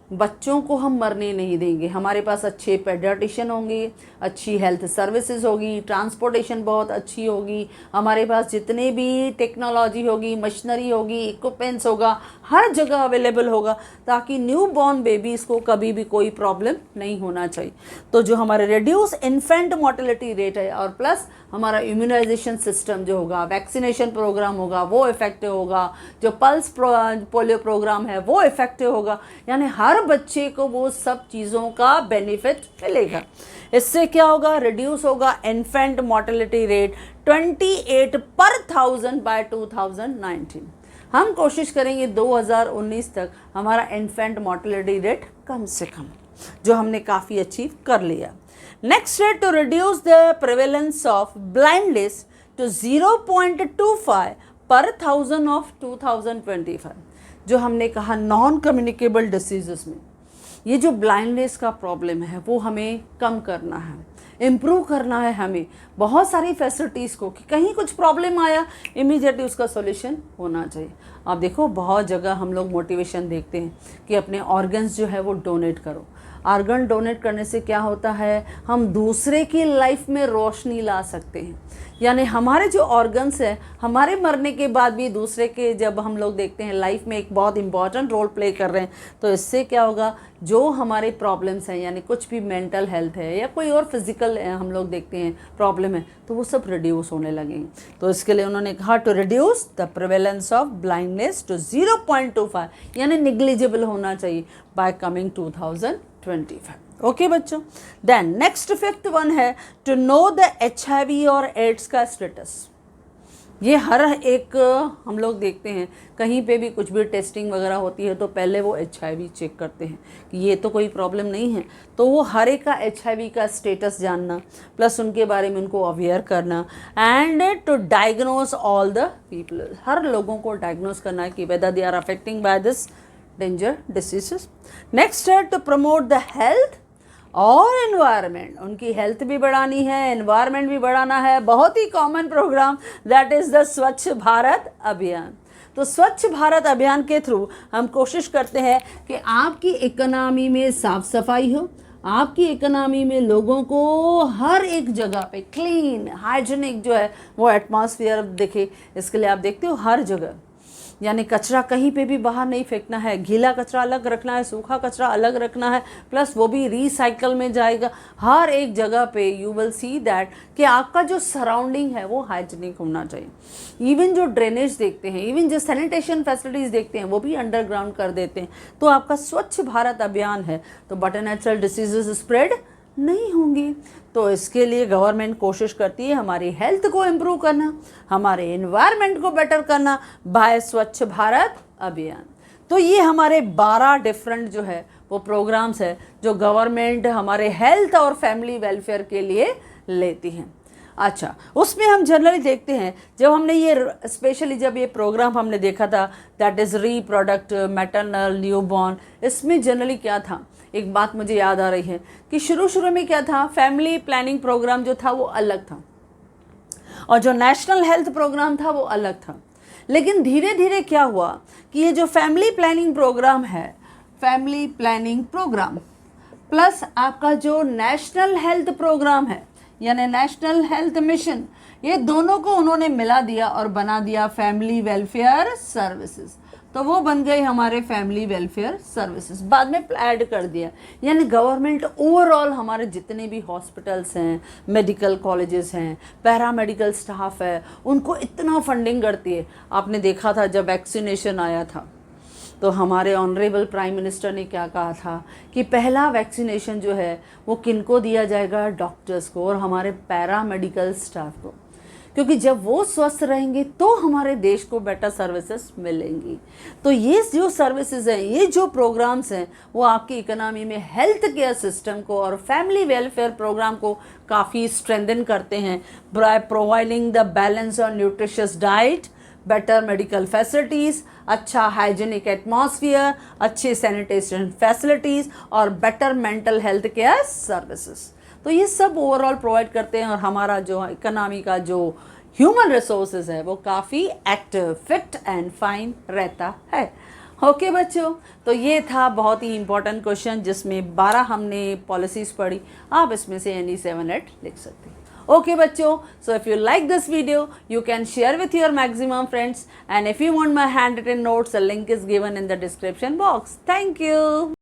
बच्चों को हम मरने नहीं देंगे, हमारे पास अच्छे पेडियाट्रिशियन होंगे, अच्छी हेल्थ सर्विसेज होगी, ट्रांसपोर्टेशन बहुत अच्छी होगी, हमारे पास जितने भी टेक्नोलॉजी होगी, मशीनरी होगी, इक्विपमेंट्स होगा, हर जगह अवेलेबल होगा, ताकि न्यू बॉर्न बेबीज़ को कभी भी कोई प्रॉब्लम नहीं होना चाहिए। तो जो हमारे रिड्यूस इन्फेंट मोर्टेलिटी रेट है और प्लस हमारा इम्यूनाइजेशन सिस्टम जो होगा, वैक्सीनेशन प्रोग्राम होगा वो इफेक्टिव होगा, जो पल्स पोलियो प्रोग्राम है वो इफेक्टिव होगा, यानी हर बच्चे को वो सब चीज़ों का बेनिफिट मिलेगा। इससे क्या होगा, रिड्यूस होगा इन्फेंट मोर्टेलिटी रेट 28 पर 1000 बाय 2019। हम कोशिश करेंगे 2019 तक हमारा इन्फेंट मोर्टेलिटी रेट कम से कम, जो हमने काफ़ी अचीव कर लिया। नेक्स्ट है to reduce the prevalence of blindness to 0.25 पर 1000 ऑफ 2025। जो हमने कहा नॉन कम्युनिकेबल डिसीजेस में ये जो ब्लाइंडनेस का प्रॉब्लम है वो हमें कम करना है, इम्प्रूव करना है हमें बहुत सारी फैसिलिटीज़ को, कि कहीं कुछ प्रॉब्लम आया इमीडिएटली उसका सॉल्यूशन होना चाहिए। आप देखो बहुत जगह हम लोग मोटिवेशन देखते हैं कि अपने ऑर्गन्स जो है वो डोनेट करो। ऑर्गन डोनेट करने से क्या होता है, हम दूसरे की लाइफ में रोशनी ला सकते हैं, यानी हमारे जो ऑर्गन्स हैं हमारे मरने के बाद भी दूसरे के जब हम लोग देखते हैं लाइफ में एक बहुत इंपॉर्टेंट रोल प्ले कर रहे हैं, तो इससे क्या होगा, जो हमारे प्रॉब्लम्स हैं यानी कुछ भी मेंटल हेल्थ है या कोई और फिजिकल हम लोग देखते हैं प्रॉब्लम है, तो वो सब रिड्यूस होने लगेंगे। तो इसके लिए उन्होंने कहा to reduce the prevalence of blindness smogness to 0.25 यानी निग्लिजिबल होना चाहिए बाय कमिंग 2025। ओके बच्चों, देन नेक्स्ट फिफ्थ वन है टू नो द HIV और एड्स का स्टेटस। ये हर एक हम लोग देखते हैं कहीं पे भी कुछ भी टेस्टिंग वगैरह होती है तो पहले वो HIV चेक करते हैं कि ये तो कोई प्रॉब्लम नहीं है, तो वो हर एक का HIV का स्टेटस जानना प्लस उनके बारे में उनको अवेयर करना and to diagnose all the people, हर लोगों को डायग्नोज करना है कि whether they are affecting by this danger diseases. Next है टू प्रमोट द हेल्थ और एनवायरनमेंट, उनकी हेल्थ भी बढ़ानी है, एनवायरनमेंट भी बढ़ाना है। बहुत ही common program that is the Swachh Bharat अभियान। तो स्वच्छ भारत अभियान के थ्रू हम कोशिश करते हैं कि आपकी इकोनॉमी में साफ सफाई हो, आपकी इकोनॉमी में लोगों को हर एक जगह पे क्लीन हाइजीनिक जो है वो एटमॉस्फेयर दिखे। इसके लिए आप देखते हो हर जगह यानी कचरा कहीं पे भी बाहर नहीं फेंकना है, गीला कचरा अलग रखना है, सूखा कचरा अलग रखना है, प्लस वो भी रिसाइकल में जाएगा। हर एक जगह पे यू विल सी दैट कि आपका जो सराउंडिंग है वो हाइजीनिक होना चाहिए। इवन जो ड्रेनेज देखते हैं, इवन जो सैनिटेशन फैसिलिटीज़ देखते हैं वो भी अंडरग्राउंड कर देते हैं। तो आपका स्वच्छ भारत अभियान है तो बट नेचुरल डिसीजेज स्प्रेड नहीं होंगी। तो इसके लिए गवर्नमेंट कोशिश करती है हमारी हेल्थ को इम्प्रूव करना, हमारे एनवायरनमेंट को बेटर करना बाय स्वच्छ भारत अभियान। तो ये हमारे 12 डिफरेंट जो है वो प्रोग्राम्स है जो गवर्नमेंट हमारे हेल्थ और फैमिली वेलफेयर के लिए लेती हैं। अच्छा, उसमें हम जनरली देखते हैं जब हमने ये स्पेशली जब ये प्रोग्राम हमने देखा था दैट इज़ रीप्रोडक्ट मैटरनल न्यूबॉर्न, इसमें जनरली क्या था, एक बात मुझे याद आ रही है कि शुरू में क्या था, फैमिली प्लानिंग प्रोग्राम जो था वो अलग था और जो नेशनल हेल्थ प्रोग्राम था वो अलग था। लेकिन धीरे धीरे क्या हुआ कि ये जो फैमिली प्लानिंग प्रोग्राम है, फैमिली प्लानिंग प्रोग्राम प्लस आपका जो नेशनल हेल्थ प्रोग्राम है यानी नेशनल हेल्थ मिशन, ये दोनों को उन्होंने मिला दिया और बना दिया फैमिली वेलफेयर सर्विसेज। तो वो बन गए हमारे फैमिली वेलफेयर सर्विसेज, बाद में ऐड कर दिया। यानी गवर्नमेंट ओवरऑल हमारे जितने भी हॉस्पिटल्स हैं, मेडिकल कॉलेजेस हैं, पैरामेडिकल स्टाफ है, उनको इतना फंडिंग करती है। आपने देखा था जब वैक्सीनेशन आया था तो हमारे ऑनरेबल प्राइम मिनिस्टर ने क्या कहा था कि पहला वैक्सीनेशन जो है वो किनको दिया जाएगा, डॉक्टर्स को और हमारे पैरामेडिकल स्टाफ को, क्योंकि जब वो स्वस्थ रहेंगे तो हमारे देश को बेटर सर्विसेज मिलेंगी। तो ये जो सर्विसेज हैं, ये जो प्रोग्राम्स हैं वो आपकी इकोनॉमी में हेल्थ केयर सिस्टम को और फैमिली वेलफेयर प्रोग्राम को काफ़ी स्ट्रेंथन करते हैं बाय प्रोवाइडिंग द बैलेंस और nutritious diet, better medical facilities, अच्छा हाइजीनिक एटमॉस्फेयर, अच्छे सैनिटेशन फैसिलिटीज़ और better mental health care services. तो ये सब ओवरऑल प्रोवाइड करते हैं और हमारा जो इकोनॉमी का जो ह्यूमन रिसोर्सेज है वो काफ़ी एक्टिव, फिट एंड फाइन रहता है। ओके बच्चों, तो ये था बहुत ही इंपॉर्टेंट क्वेश्चन जिसमें 12 हमने पॉलिसीज़ पढ़ी। आप इसमें से एनी 7-8 लिख सकते हैं। Okay बच्चों, so if you like this video, you can share with your maximum friends, and if you want my handwritten notes, a link is given in the description box. Thank you.